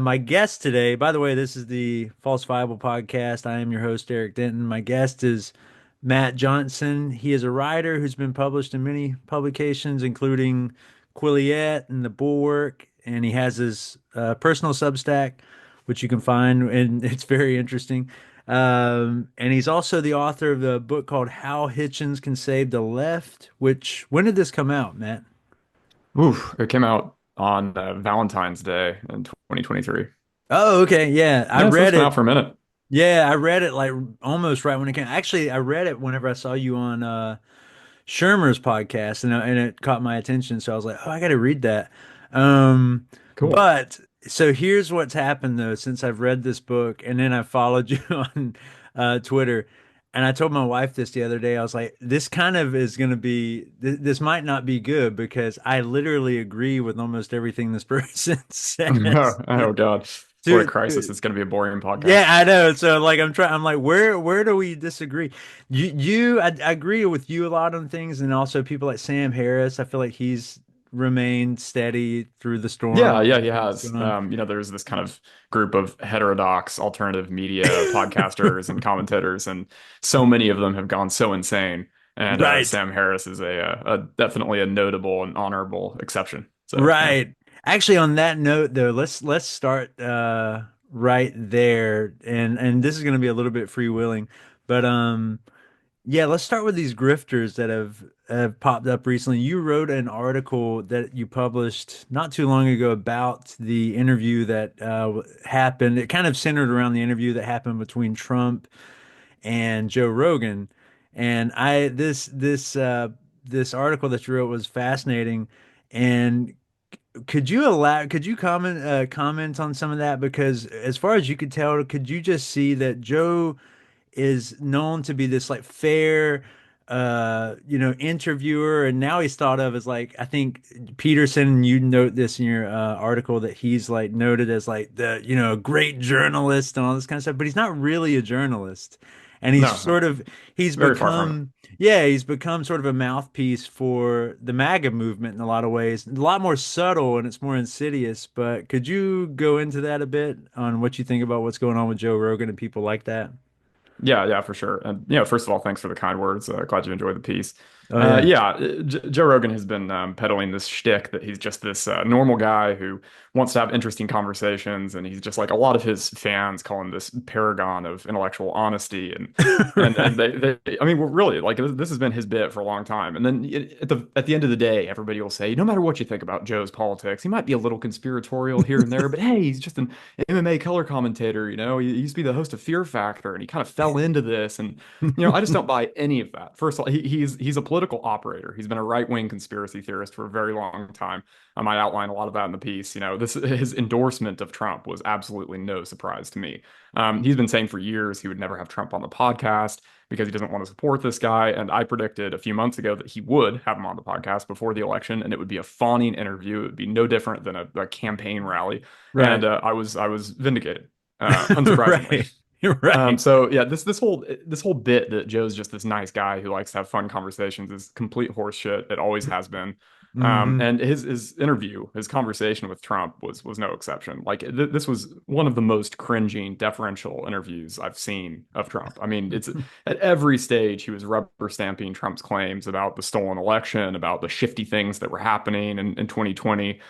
My guest today, by the way, this is the Falsifiable Podcast. I am your host, Eric Denton. My guest is Matt Johnson. He is a writer who's been published in many publications, including Quillette and The Bulwark, and he has his personal Substack, which you can find, and it's very interesting. And he's also the author of the book called How Hitchens Can Save the Left, which, when did this come out, Matt? Oof, it came out on Valentine's Day in 2023. Oh, okay. Yeah, I Yeah, so it's read been it. out for a minute. Yeah, I read it like almost right when it came. Actually, I read it whenever I saw you on Shermer's podcast, and it caught my attention. So I was like, oh, I got to read that. Cool. But so here's what's happened though since I've read this book, and then I followed you on Twitter, and I told my wife this the other day. I was like, this kind of is going to be this might not be good because I literally agree with almost everything this person says. Oh God. What a crisis. Dude, It's going to be a boring yeah, podcast. I know. So like I'm like where do we disagree? I agree with you a lot on things, and also people like Sam Harris. I feel like he's remained steady through the Yeah, storm. yeah, he What's has. going on? There's this kind of group of heterodox alternative media podcasters and commentators, and so many of them have gone so insane. And Right. Sam Harris is a definitely a notable and honorable exception. So yeah, Right. Actually, on that note though, let's start right there. And this is gonna be a little bit freewheeling. But yeah, let's start with these grifters that have popped up recently. You wrote an article that you published not too long ago about the interview that happened. It kind of centered around the interview that happened between Trump and Joe Rogan. And this article that you wrote was fascinating. And could you comment on some of that? Because as far as you could tell, could you just see that Joe is known to be this like fair interviewer, and now he's thought of as like, I think Peterson, you note this in your article, that he's like noted as like the great journalist and all this kind of stuff, but he's not really a journalist. And he's no, no, sort of he's very far from it. become yeah, he's become sort of a mouthpiece for the MAGA movement in a lot of ways. A lot more subtle and it's more insidious, but could you go into that a bit on what you think about what's going on with Joe Rogan and people like that? Yeah, yeah, for sure. And first of all, thanks for the kind words. Glad you enjoyed the piece. Oh yeah. Joe Rogan has been peddling this shtick that he's just this normal guy who wants to have interesting conversations, and he's just like a lot of his fans call him this paragon of intellectual honesty, and Right. I mean, we're really like this has been his bit for a long time. And then at the end of the day, everybody will say, no matter what you think about Joe's politics, he might be a little conspiratorial here and there, but hey, he's just an MMA color commentator. He used to be the host of Fear Factor, and he kind of fell into this. And I just don't buy any of that. First of all, he's a political operator. He's been a right-wing conspiracy theorist for a very long time. I might outline a lot of that in the piece. This his endorsement of Trump was absolutely no surprise to me. He's been saying for years he would never have Trump on the podcast because he doesn't want to support this guy. And I predicted a few months ago that he would have him on the podcast before the election, and it would be a fawning interview. It would be no different than a campaign rally. And Right. I was vindicated, unsurprisingly. Right. You're right. So yeah, this whole bit that Joe's just this nice guy who likes to have fun conversations is complete horseshit. It always has been. Hmm. And his conversation with Trump was no exception. Like this was one of the most cringing, deferential interviews I've seen of Trump. I mean, it's at every stage he was rubber stamping Trump's claims about the stolen election, about the shifty things that were happening in 2020.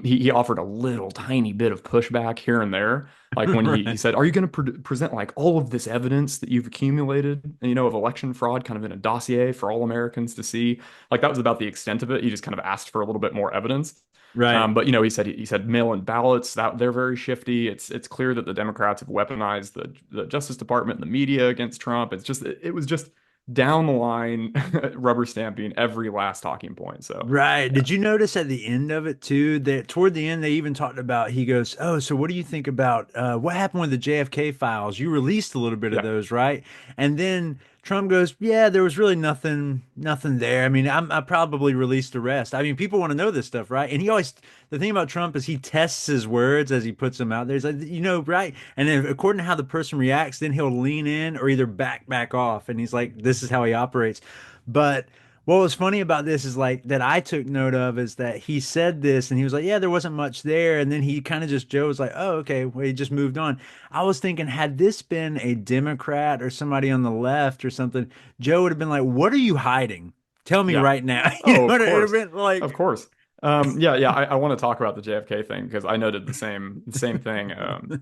He offered a little tiny bit of pushback here and there, like when he Right. said, "Are you going to present like all of this evidence that you've accumulated, of election fraud, kind of in a dossier for all Americans to see?" Like that was about the extent of it. He just kind of asked for a little bit more evidence. Right. But he said mail-in ballots that they're very shifty. It's clear that the Democrats have weaponized the Justice Department and the media against Trump. It was just down the line rubber stamping every last talking point. So Right. yeah, Did you notice at the end of it too that toward the end they even talked about, he goes, "Oh, so what do you think about what happened with the JFK files? You released a little bit of yeah, those, right?" And then Trump goes, "Yeah, there was really nothing there. I mean, I probably released the rest. I mean, people want to know this stuff, right?" And he always, the thing about Trump is he tests his words as he puts them out there. He's like, right? And then according to how the person reacts, then he'll lean in or either back off. And he's like, this is how he operates. But what was funny about this is like that I took note of is that he said this and he was like, yeah, there wasn't much there. And then he kind of just, Joe was like, oh, okay. Well, he just moved on. I was thinking, had this been a Democrat or somebody on the left or something, Joe would have been like, what are you hiding? Tell me Yeah. right now. You know Oh, of what it would have course. been Of like? course. Yeah. I want to talk about the JFK thing because I noted the same thing.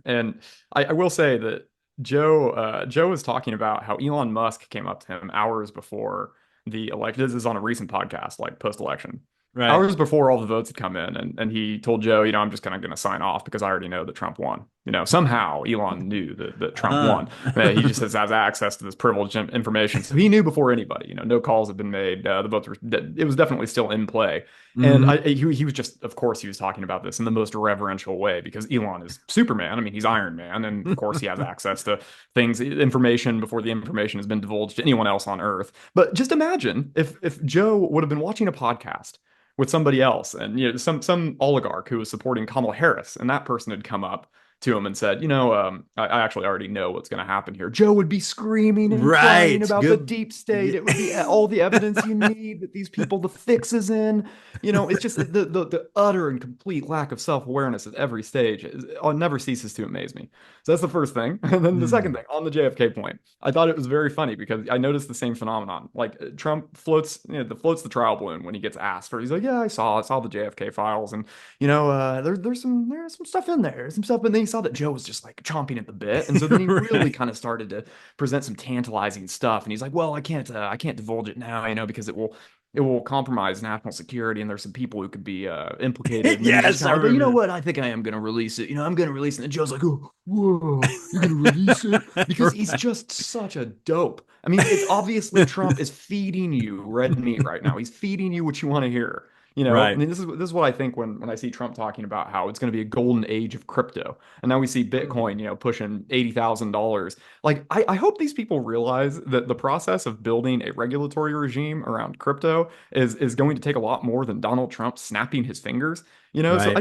And I will say that Joe was talking about how Elon Musk came up to him hours before the election. This is on a recent podcast, like post-election. Right. Hours before all the votes had come in, and he told Joe, I'm just kind of going to sign off because I already know that Trump won. Somehow Elon knew that Trump Uh-huh. won. He just has access to this privileged information. So he knew before anybody, no calls had been made. The votes were, it was definitely still in play. And Hmm. he was just, of course, he was talking about this in the most reverential way because Elon is Superman. I mean, he's Iron Man. And of course, he has access to things, information before the information has been divulged to anyone else on Earth. But just imagine if Joe would have been watching a podcast with somebody else and some oligarch who was supporting Kamala Harris, and that person had come up to him and said, I actually already know what's going to happen here. Joe would be screaming and crying Right. about the Good. deep state. It would be all the evidence you need that these people, the fix is in. It's just the utter and complete lack of self-awareness at every stage never ceases to amaze me. So that's the first thing. And then the second Mm. thing on the JFK point, I thought it was very funny because I noticed the same phenomenon. Like Trump floats the trial balloon when he gets asked for. He's like, yeah, I saw the JFK files, and there's some stuff in there, some stuff. And then he saw that Joe was just like chomping at the bit, and so then he really Right. kind of started to present some tantalizing stuff. And he's like, well, I can't divulge it now, because it will compromise national security, and there's some people who could be implicated. And then he's just Yes, kind I of like, well, you know remember what? I think I am going to release it. I'm going to release it. And Joe's like, oh, whoa, you're going to release it? Because he's that. just such a dope. I mean, it's obviously Trump is feeding you red meat right now. He's feeding you what you want to hear. I Right. mean, this is what I think when I see Trump talking about how it's going to be a golden age of crypto, and now we see Bitcoin, pushing $80,000. Like, I hope these people realize that the process of building a regulatory regime around crypto is going to take a lot more than Donald Trump snapping his fingers. So Right.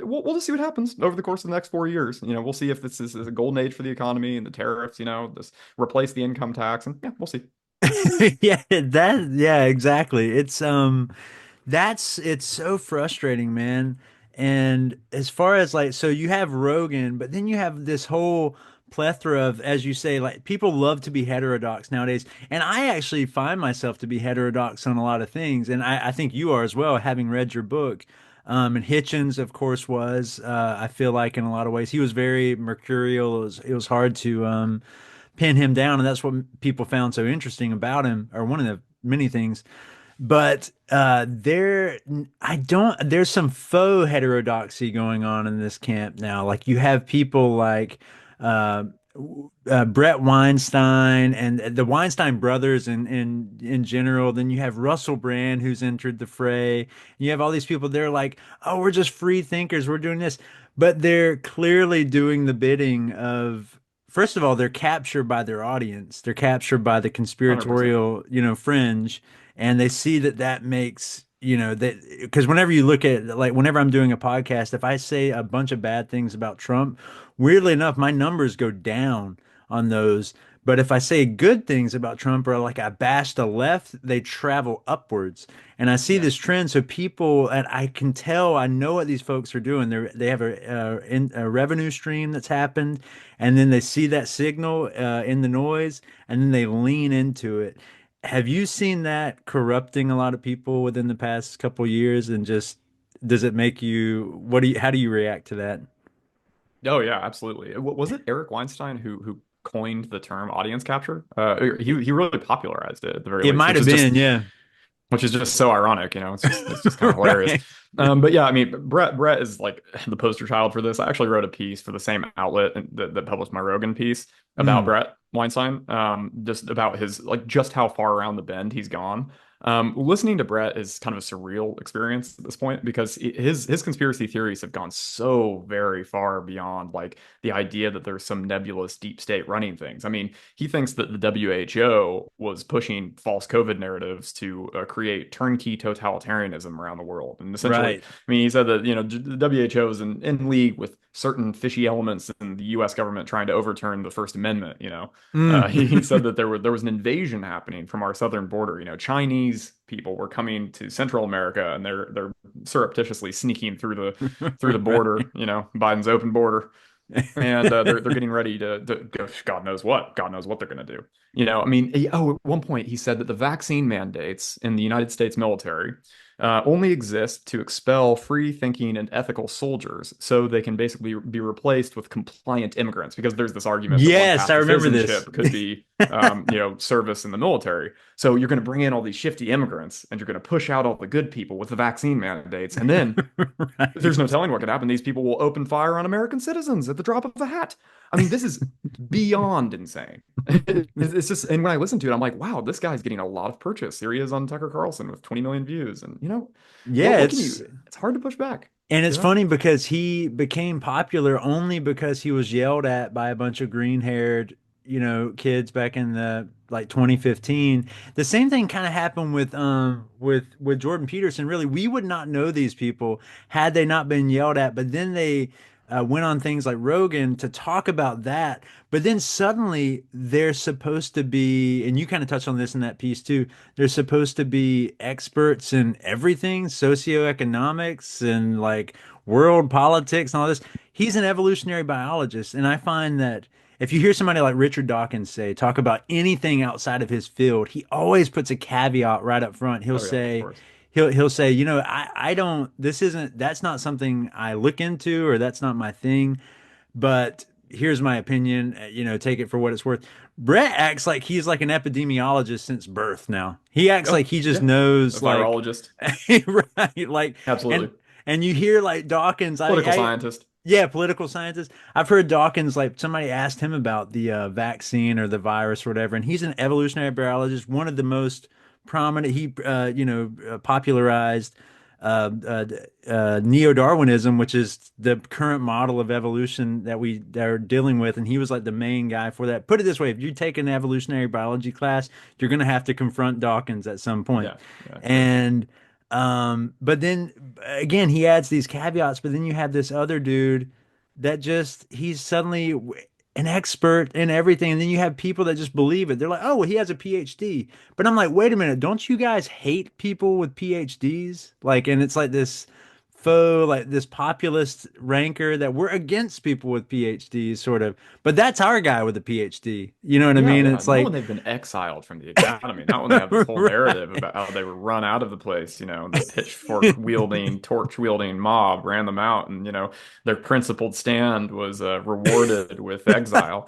we'll just see what happens over the course of the next 4 years. We'll see if this is a golden age for the economy and the tariffs. This replace the income tax, and yeah, we'll see. Yeah, exactly. It's so frustrating, man. And as far as like, so you have Rogan, but then you have this whole plethora of, as you say, like people love to be heterodox nowadays. And I actually find myself to be heterodox on a lot of things. And I think you are as well, having read your book. And Hitchens, of course, I feel like in a lot of ways, he was very mercurial. It was hard to, pin him down. And that's what people found so interesting about him, or one of the many things. But I don't, there's some faux heterodoxy going on in this camp now. Like you have people like uh, Brett Weinstein and the Weinstein brothers in general. Then you have Russell Brand who's entered the fray. You have all these people. They're like, oh, we're just free thinkers. We're doing this, but they're clearly doing the bidding of. First of all, they're captured by their audience. They're captured by the 100%. conspiratorial, fringe, and they see that makes that because whenever you look at like whenever I'm doing a podcast, if I say a bunch of bad things about Trump, weirdly enough my numbers go down on those, but if I say good things about Trump or like I bash the left, they travel upwards. And I see Yeah. this trend, so people, and I can tell, I know what these folks are doing. They have a revenue stream that's happened, and then they see that signal in the noise, and then they lean into it. Have you seen that corrupting a lot of people within the past couple years? And just does it make you, how do you react to that? Oh yeah, absolutely. Was it Eric Weinstein who coined the term audience capture? He really popularized it at the very It least, might which have is been, just yeah. which is just so ironic. It's just kind of hilarious. Right. But yeah, I mean, Brett is like the poster child for this. I actually wrote a piece for the same outlet that published my Rogan piece about Mm. Brett Weinstein, just about his like just how far around the bend he's gone. Listening to Brett is kind of a surreal experience at this point because his conspiracy theories have gone so very far beyond like the idea that there's some nebulous deep state running things. I mean, he thinks that the WHO was pushing false COVID narratives to create turnkey totalitarianism around the world. And essentially, essentially. Right. I mean, he said that, the WHO is in league with certain fishy elements in the US government trying to overturn the First Amendment, he said Mm. that there was an invasion happening from our southern border. Chinese people were coming to Central America, and they're surreptitiously sneaking through the border, Right. Biden's open border, and they're getting ready to go, God knows what they're going to do. I mean, at one point he said that the vaccine mandates in the United States military only exist to expel free thinking and ethical soldiers, so they can basically be replaced with compliant immigrants. Because there's this argument that one Yes, path I to remember this. citizenship could be, service in the military. So you're going to bring in all these shifty immigrants, and you're going to push out all the good people with the vaccine mandates, and then there's no Right. telling what could happen. These people will open fire on American citizens at the drop of a hat. I mean, this is beyond insane. It's just, and when I listen to it, I'm like, wow, this guy's getting a lot of purchase. Here he is on Tucker Carlson with 20 million views. And Yeah, what can it's hard to push back, and you it's know? funny because he became popular only because he was yelled at by a bunch of green-haired, kids back in the like 2015. The same thing kind of happened with Jordan Peterson. Really, we would not know these people had they not been yelled at, but then they went on things like Rogan to talk about that. But then suddenly they're supposed to be, and you kind of touched on this in that piece too, they're supposed to be experts in everything, socioeconomics and like world politics and all this. He's an evolutionary biologist, and I find that if you hear somebody like Richard Dawkins say talk about anything outside of his field, he always puts a caveat right up front. He'll Oh yeah, of say, course. he'll say, I don't, that's not something I look into, or that's not my thing, but here's my opinion, take it for what it's worth. Brett acts like he's like an epidemiologist since birth now. He acts Oh like he just yeah, a knows like virologist, right, like and absolutely. and you hear like Dawkins, Political scientist. yeah, political scientist. I've heard Dawkins, like somebody asked him about the vaccine or the virus or whatever, and he's an evolutionary biologist, one of the most prominent. He, popularized neo-Darwinism, which is the current model of evolution that we are dealing with, and he was like the main guy for that. Put it this way: if you take an evolutionary biology class, you're going to have to confront Dawkins at some point, Yeah, yeah, sure. and but then again, he adds these caveats, but then you have this other dude that just he's suddenly an expert in everything. And then you have people that just believe it. They're like, oh, well, he has a PhD. But I'm like, wait a minute, don't you guys hate people with PhDs? Like, and it's like this faux, like this populist rancor that we're against people with PhDs, sort of. But that's our guy with a PhD. You know what I Yeah, mean? yeah. It's Not when like, they've been exiled from the academy, not when they have this whole narrative right. about how they were run out of the place, the pitchfork wielding, torch wielding mob ran them out, and their principled stand was rewarded with exile.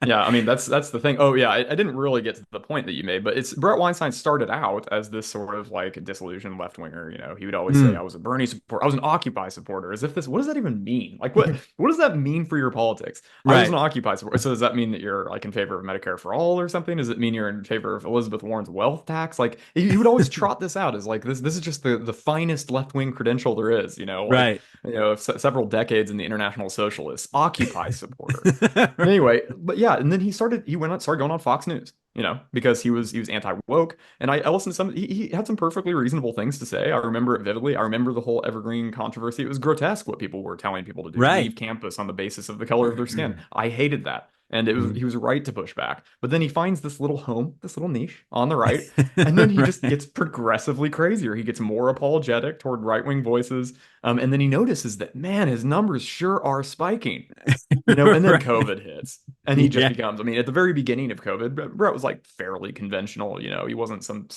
Yeah, I mean that's the thing. Oh yeah, I didn't really get to the point that you made, but it's Brett Weinstein started out as this sort of like disillusioned left winger. He would always say, Mm, "I was a Bernie supporter, I was an Occupy supporter," as if this. What does that even mean? Like what does that mean for your politics? I was an right. Occupy supporter. So does that mean that you're like in favor of Medicare for all or something? Does it mean you're in favor of Elizabeth Warren's wealth tax? Like he would always trot this out as like this is just the finest left wing credential there is. Like Right. several decades in the International Socialists, Occupy supporter. Anyway, but yeah, and then he went on started going on Fox News, because he was anti-woke. And I listened to he had some perfectly reasonable things to say. I remember it vividly. I remember the whole Evergreen controversy. It was grotesque what people were telling people to do, Right. leave campus on the basis of the color of their skin. I hated that. And he was right to push back. But then he finds this little home, this little niche on the right, and then he just Right. gets progressively crazier. He gets more apologetic toward right-wing voices. And then he notices that, man, his numbers sure are spiking. And then Right. COVID hits, and he just Yeah. becomes, I mean, at the very beginning of COVID, Brett was like fairly conventional, he wasn't some,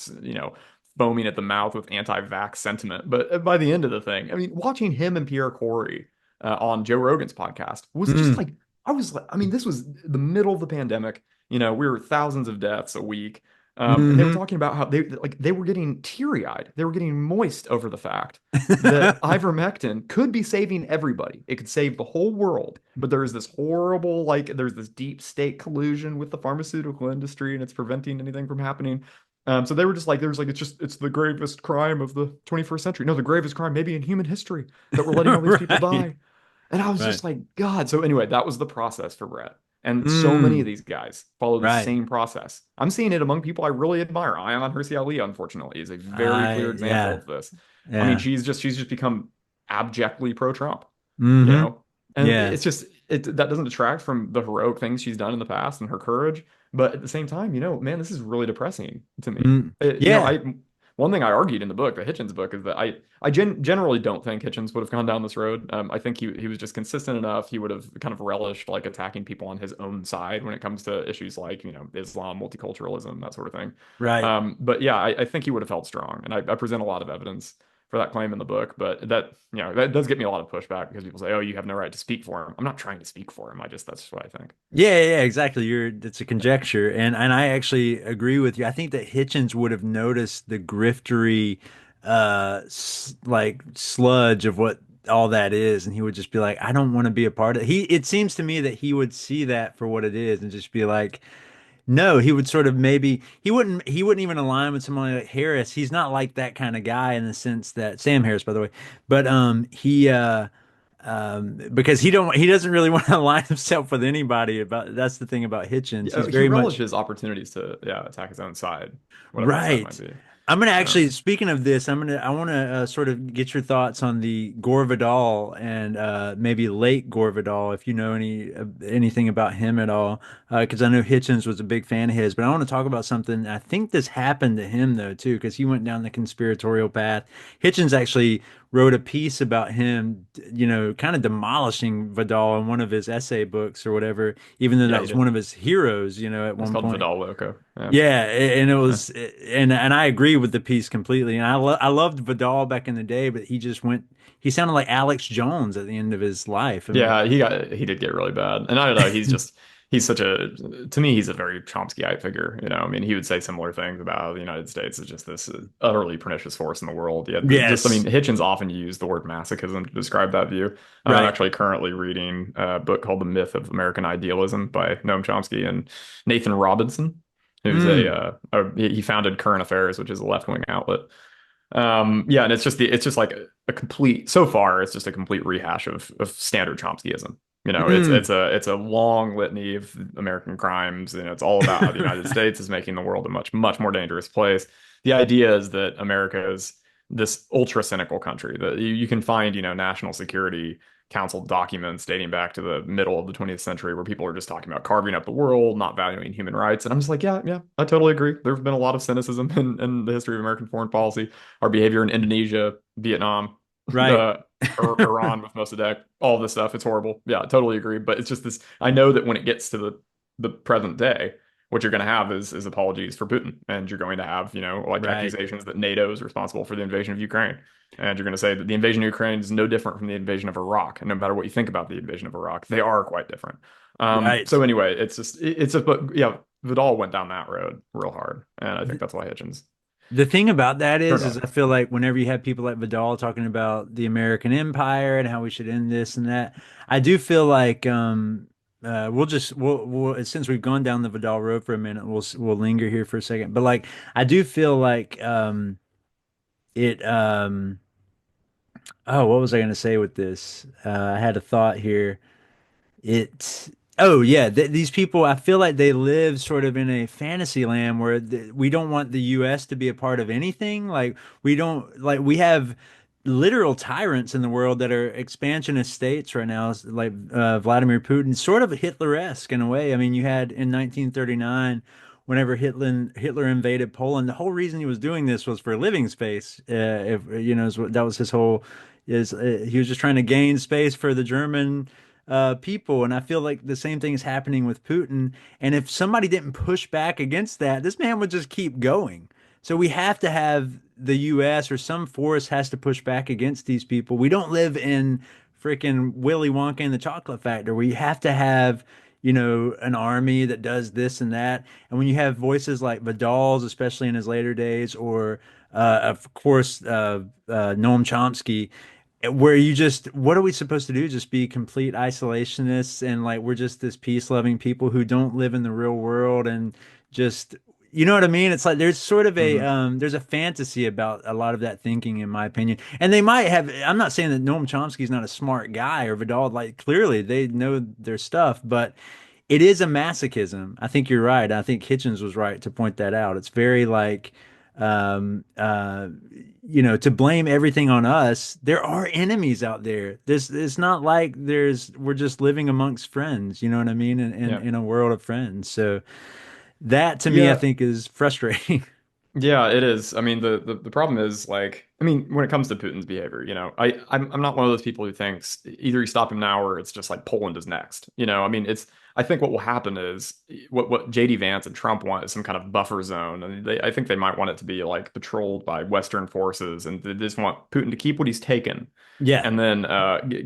foaming at the mouth with anti-vax sentiment. But by the end of the thing, I mean, watching him and Pierre Corey on Joe Rogan's podcast was just Mm. like, I was like, I mean, this was the middle of the pandemic, we were thousands of deaths a week. And they were Hmm. talking about how they were getting teary-eyed. They were getting moist over the fact that ivermectin could be saving everybody. It could save the whole world. But there's this horrible, like, there's this deep state collusion with the pharmaceutical industry, and it's preventing anything from happening. So they were just like, there's like, it's the gravest crime of the 21st century. No, the gravest crime maybe in human history that we're letting all these people Right. die. And I was Right. just like, God. So anyway, that was the process for Brett. And so many of Mm. these guys follow the Right. same process. I'm seeing it among people I really admire. Ayaan Hirsi Ali, unfortunately, is a very clear example Yeah. of this. I mean, Yeah. she's just become abjectly pro-Trump, you Mm-hmm. know? And Yeah. it's just that doesn't detract from the heroic things she's done in the past and her courage, but at the same time, man, this is really depressing to me. Mm. Yeah. I one thing I argued in the book, the Hitchens book, is that I generally don't think Hitchens would have gone down this road. I think he was just consistent enough. He would have kind of relished like attacking people on his own side when it comes to issues like, Islam, multiculturalism, that sort of thing. Right. But yeah, I think he would have held strong, and I present a lot of evidence for that claim in the book. But that does get me a lot of pushback because people say, "Oh, you have no right to speak for him." I'm not trying to speak for him. That's just what I think. Yeah, exactly. It's a conjecture, and I actually agree with you. I think that Hitchens would have noticed the griftery, like sludge of what all that is, and he would just be like, "I don't want to be a part of it." It seems to me that he would see that for what it is, and just be like, "No." He would sort of maybe he wouldn't even align with someone like Harris. He's not like that kind of guy in the sense that Sam Harris, by the way, but because he doesn't really want to align himself with anybody. About That's the thing about Hitchens. He's He very much relishes opportunities to attack his own side, whatever that side might right. be. I'm gonna Yeah. actually, speaking of this, I want to sort of get your thoughts on the Gore Vidal and maybe late Gore Vidal, if you know anything about him at all, because I know Hitchens was a big fan of his. But I want to talk about something. I think this happened to him though too, because he went down the conspiratorial path. Hitchens actually wrote a piece about him, kind of demolishing Vidal in one of his essay books or whatever, even though Yeah, that he was one did. of his heroes, at It's one called point. Vidal Loco. Yeah. Yeah, and it Yeah. was, and I agree with the piece completely. And I loved Vidal back in the day, but he sounded like Alex Jones at the end of his life. I mean, Yeah, he did get really bad. And I don't know, he's such a to me he's a very Chomsky-ite figure, I mean, he would say similar things about how the United States is just this utterly pernicious force in the world. Yeah, I mean, yes, Hitchens often used the word masochism to describe that view. I'm right. actually currently reading a book called The Myth of American Idealism by Noam Chomsky and Nathan Robinson, who's Mm, he founded Current Affairs, which is a left-wing outlet. Yeah, and it's just like a complete so far it's just a complete rehash of standard Chomskyism. mm, It's a long litany of American crimes, and it's all about how the United States is making the world a much, much more dangerous place. The idea is that America is this ultra cynical country that you can find, national security council documents dating back to the middle of the 20th century where people are just talking about carving up the world, not valuing human rights. And I'm just like, yeah, I totally agree. There have been a lot of cynicism in the history of American foreign policy. Our behavior in Indonesia, Vietnam, right, uh, Iran with Mossadegh, all of this stuff. It's horrible. Yeah, I totally agree. But it's just this. I know that when it gets to the present day, what you're going to have is apologies for Putin, and you're going to have like right, accusations that NATO is responsible for the invasion of Ukraine, and you're going to say that the invasion of Ukraine is no different from the invasion of Iraq, and no matter what you think about the invasion of Iraq, they are quite different. right. So anyway, it's just but yeah, Vidal went down that road real hard, and I think that's why Hitchens The thing about that turned is on I him. feel like whenever you have people like Vidal talking about the American Empire and how we should end this and that, I do feel like we'll since we've gone down the Vidal road for a minute, we'll linger here for a second. But like I do feel like it oh, what was I going to say with this? I had a thought here. It, oh yeah, these people, I feel like they live sort of in a fantasy land where we don't want the US to be a part of anything. Like we don't like we have literal tyrants in the world that are expansionist states right now, like Vladimir Putin, sort of Hitler-esque in a way. I mean, you had in 1939 whenever Hitler invaded Poland, the whole reason he was doing this was for living space. If that was his whole is he was just trying to gain space for the German people. And I feel like the same thing is happening with Putin. And if somebody didn't push back against that, this man would just keep going. So we have to have the US or some force has to push back against these people. We don't live in freaking Willy Wonka and the Chocolate Factory. We have to have, an army that does this and that. And when you have voices like Vidal's, especially in his later days, or of course, Noam Chomsky, where you just what are we supposed to do, just be complete isolationists and like we're just this peace loving people who don't live in the real world and just what I mean? It's like there's sort of a Hmm. there's a fantasy about a lot of that thinking in my opinion, and they might have. I'm not saying that Noam Chomsky's not a smart guy or Vidal, like clearly they know their stuff, but it is a masochism. I think you're right. I think Hitchens was right to point that out. It's very like um, uh, to blame everything on us. There are enemies out there. This it's not like we're just living amongst friends. You know what I mean? Yeah. In a world of friends. So that to me, I Yeah. think is frustrating. Yeah, it is. I mean, the problem is like, I mean, when it comes to Putin's behavior, I'm not one of those people who thinks either you stop him now or it's just like Poland is next. I mean, I think what will happen is what JD Vance and Trump want is some kind of buffer zone, and I think they might want it to be like patrolled by Western forces, and they just want Putin to keep what he's taken, Yeah. and then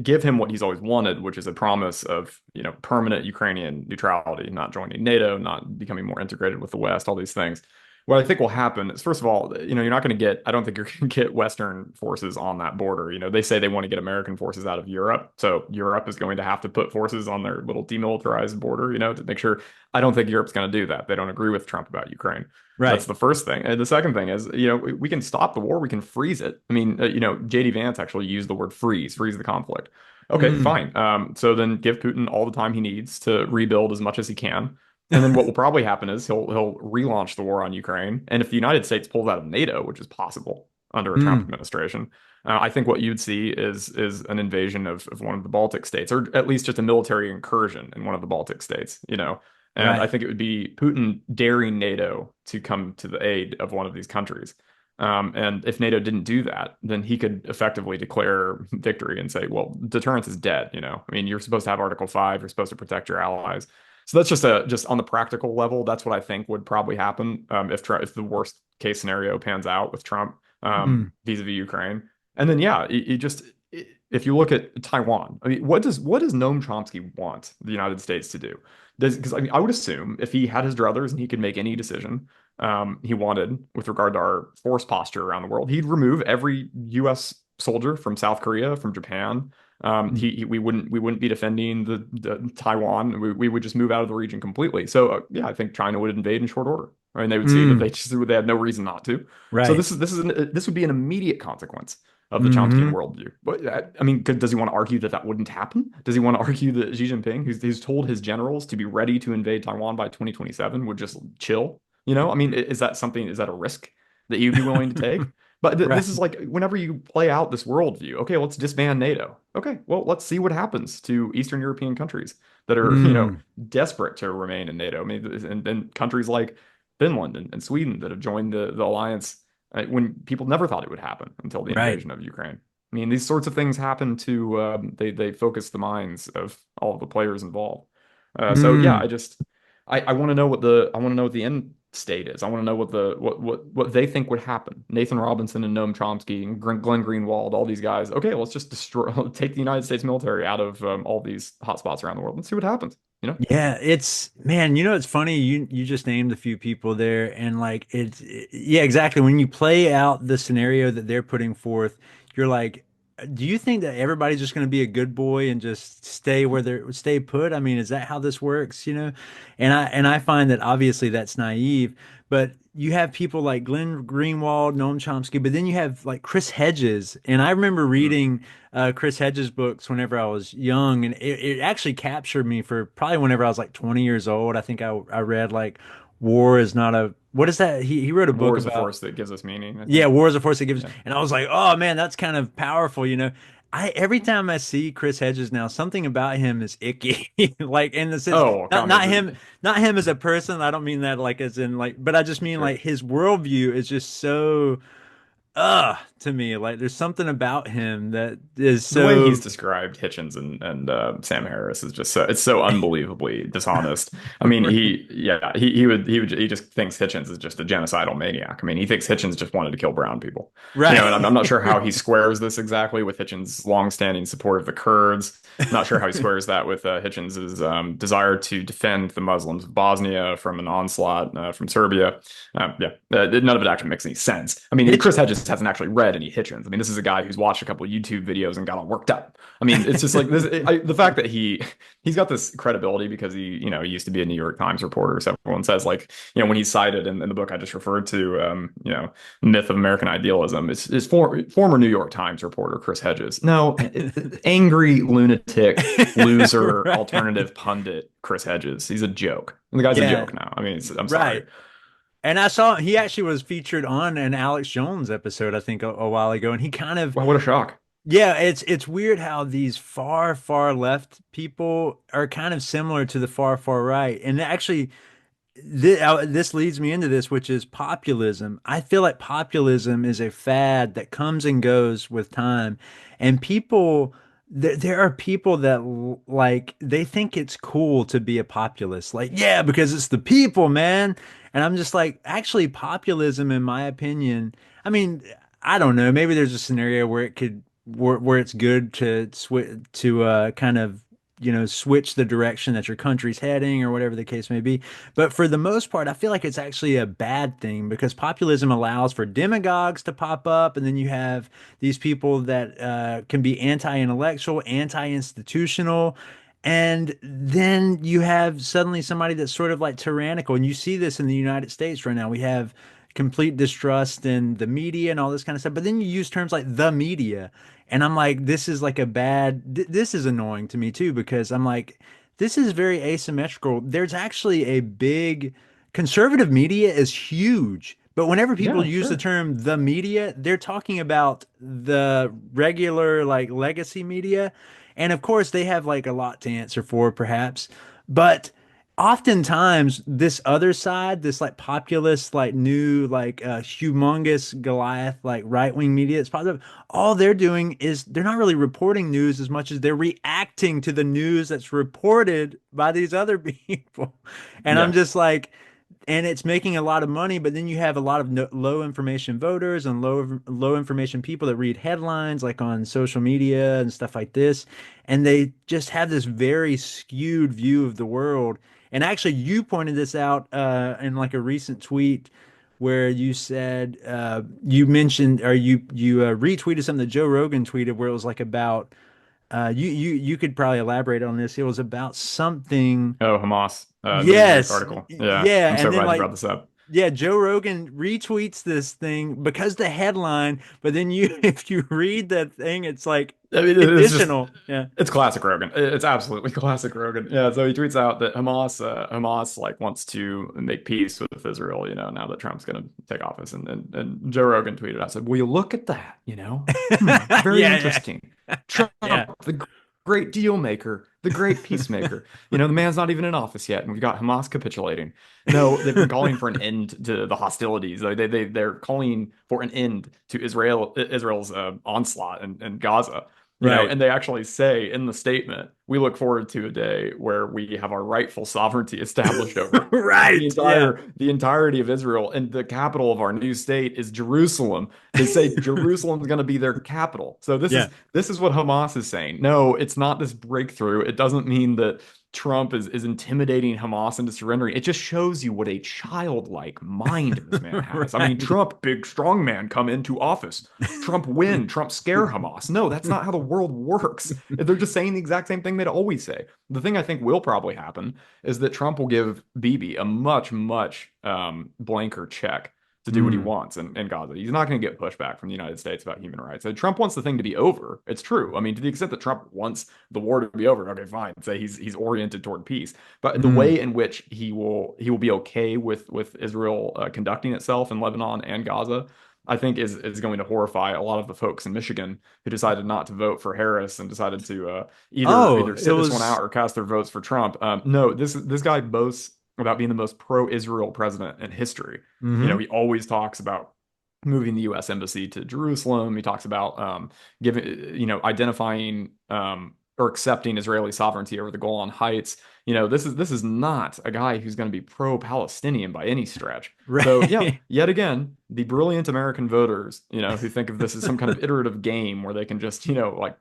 give him what he's always wanted, which is a promise of, permanent Ukrainian neutrality, not joining NATO, not becoming more integrated with the West, all these things. What I think will happen is, first of all, you're not going to get, I don't think you're going to get Western forces on that border. They say they want to get American forces out of Europe. So Europe is going to have to put forces on their little demilitarized border, to make sure. I don't think Europe's going to do that. They don't agree with Trump about Ukraine. That's Right. the first thing. And the second thing is, we can stop the war. We can freeze it. I mean, JD Vance actually used the word freeze the conflict. Okay, Mm, fine. So then give Putin all the time he needs to rebuild as much as he can. And then what will probably happen is he'll relaunch the war on Ukraine. And if the United States pulls out of NATO, which is possible under a Trump mm, administration, I think what you'd see is an invasion of one of the Baltic states, or at least just a military incursion in one of the Baltic states. And I right. think it would be Putin daring NATO to come to the aid of one of these countries. And if NATO didn't do that, then he could effectively declare victory and say, well, deterrence is dead. I mean, you're supposed to have Article 5, you're supposed to protect your allies. So that's just on the practical level. That's what I think would probably happen if the worst case scenario pans out with Trump Mm, vis-a-vis Ukraine. And then yeah, if you look at Taiwan, I mean, what does Noam Chomsky want the United States to do? Because I mean, I would assume if he had his druthers and he could make any decision he wanted with regard to our force posture around the world, he'd remove every U.S. soldier from South Korea, from Japan. mm, We wouldn't be defending the Taiwan. We would just move out of the region completely. So yeah, I think China would invade in short order. Right? And they would see that mm, they had no reason not to. So right. this would be an immediate consequence of the Chomskyan Hmm. worldview. But I mean, does he want to argue that that wouldn't happen? Does he want to argue that Xi Jinping, who's told his generals to be ready to invade Taiwan by 2027, would just chill? I mean, is that something? Is that a risk that you'd be willing to take? But Right. this is like whenever you play out this worldview, okay, let's disband NATO. Okay, well, let's see what happens to Eastern European countries that are, Mm, desperate to remain in NATO. I mean, and countries like Finland and Sweden that have joined the alliance when people never thought it would happen until the right. invasion of Ukraine. I mean, these sorts of things happen to they focus the minds of all of the players involved. So yeah, Mm. I want to know what the end state is. I want to know what they think would happen. Nathan Robinson and Noam Chomsky and Glenn Greenwald, all these guys. Okay, let's just destroy, take the United States military out of all these hotspots around the world. Let's see what happens. You know? Yeah, it's man, it's funny you just named a few people there and like yeah, exactly. When you play out the scenario that they're putting forth, you're like, do you think that everybody's just going to be a good boy and just stay put? I mean, is that how this works, And I find that obviously that's naive, but you have people like Glenn Greenwald, Noam Chomsky, but then you have like Chris Hedges, and I remember Mm. reading Chris Hedges books whenever I was young, and it actually captured me for probably whenever I was like 20 years old. I think I read like War is not a what is that? He wrote a book War is the about force that gives us meaning, I yeah, think. War is a force that gives, Yeah. and I was like, oh man, that's kind of powerful. I every time I see Chris Hedges now, something about him is icky. Like in the sense, Oh, not him as a person. I don't mean that like as in like, but I just mean sure. like his worldview is just so to me. Like there's something about him that is The way he's so described Hitchens and Sam Harris is just it's so unbelievably dishonest. I mean, he just thinks Hitchens is just a genocidal maniac. I mean, he thinks Hitchens just wanted to kill brown people. And I'm not right. sure how he squares this exactly with Hitchens' longstanding support of the Kurds. Not sure how he squares that with Hitchens' desire to defend the Muslims of Bosnia from an onslaught from Serbia. None of it actually makes any sense. I mean, Hitch. Chris Hedges hasn't actually read any Hitchens. I mean, this is a guy who's watched a couple of YouTube videos and got all worked up. I mean, it's just like this. The fact that he's got this credibility because he used to be a New York Times reporter. So everyone says like, when he's cited in the book I just referred to, Myth of American Idealism, is former New York Times reporter Chris Hedges. No, angry lunatic loser Right. alternative pundit Chris Hedges. He's a joke. And the guy's a Yeah. joke now. I mean, I'm sorry. Right. And I saw he actually was featured on an Alex Jones episode, I think, a while ago, and he kind of Wow, what a shock. yeah, it's weird how these far left people are kind of similar to the far right. And actually, this leads me into this, which is populism. I feel like populism is a fad that comes and goes with time, and there are people that like they think it's cool to be a populist. Like, yeah, because it's the people, man. And I'm just like, actually, populism, in my opinion, I mean, I don't know. Maybe there's a scenario where where it's good to kind of switch the direction that your country's heading or whatever the case may be. But for the most part, I feel like it's actually a bad thing because populism allows for demagogues to pop up, and then you have these people that can be anti-intellectual, anti-institutional. And then you have suddenly somebody that's sort of like tyrannical. And you see this in the United States right now. We have complete distrust in the media and all this kind of stuff. But then you use terms like the media. And I'm like, this is like this is annoying to me too, because I'm like, this is very asymmetrical. There's actually a big conservative media is huge. But whenever people Yeah, use the sure. term the media, they're talking about the regular like legacy media. And of course, they have like a lot to answer for, perhaps. But oftentimes, this other side, this like populist, like new, like humongous Goliath, like right-wing media, it's positive. All they're doing is they're not really reporting news as much as they're reacting to the news that's reported by these other people. And I'm Yeah. just like, and it's making a lot of money, but then you have a lot of low information voters and low information people that read headlines like on social media and stuff like this, and they just have this very skewed view of the world. And actually, you pointed this out in like a recent tweet where you said you mentioned or you retweeted something that Joe Rogan tweeted where it was like about you could probably elaborate on this. It was about something. Oh, Hamas, Newsweek Yes, article. Yeah, yeah, I'm and so then glad you like brought this up. yeah, Joe Rogan retweets this thing because the headline, but then you if you read that thing, it's like I mean, it's just additional. Yeah. it's classic Rogan. It's absolutely classic Rogan. Yeah, so he tweets out that Hamas like wants to make peace with Israel, now that Trump's going to take office. And Joe Rogan tweeted out, said, "Will you look at that? Very Yeah, interesting. yeah. Trump, Yeah. the great deal maker, the great peacemaker. The man's not even in office yet, and we've got Hamas capitulating. No, they've been calling for an end to the hostilities. They're calling for an end to Israel's onslaught in Gaza." Right. And they actually say in the statement, we look forward to a day where we have our rightful sovereignty established over Right. Yeah. the entirety of Israel, and the capital of our new state is Jerusalem. They say Jerusalem is going to be their capital. So Yeah. this is what Hamas is saying. No, it's not this breakthrough. It doesn't mean that Trump is intimidating Hamas into surrendering. It just shows you what a childlike mind this man has. I mean, Right. Trump, big strong man, come into office. Trump win, Trump scare Hamas. No, that's not how the world works. They're just saying the exact same thing they'd always say. The thing I think will probably happen is that Trump will give Bibi a much blanker check to do what he Mm. wants in Gaza. He's not going to get pushback from the United States about human rights. And Trump wants the thing to be over. It's true. I mean, to the extent that Trump wants the war to be over, okay, fine. Say he's oriented toward peace. But the Mm. way in which he will be okay with Israel conducting itself in Lebanon and Gaza, I think is going to horrify a lot of the folks in Michigan who decided not to vote for Harris and decided to Oh, either it sit this one out was or cast their votes for Trump. No, this guy boasts about being the most pro-Israel president in history. hmm He always talks about moving the U.S. embassy to Jerusalem. He talks about giving, identifying or accepting Israeli sovereignty over the Golan Heights. This is not a guy who's going to be pro-Palestinian by any stretch. So yeah, right. yet again, the brilliant American voters, who think of this as some kind of iterative game where they can just, like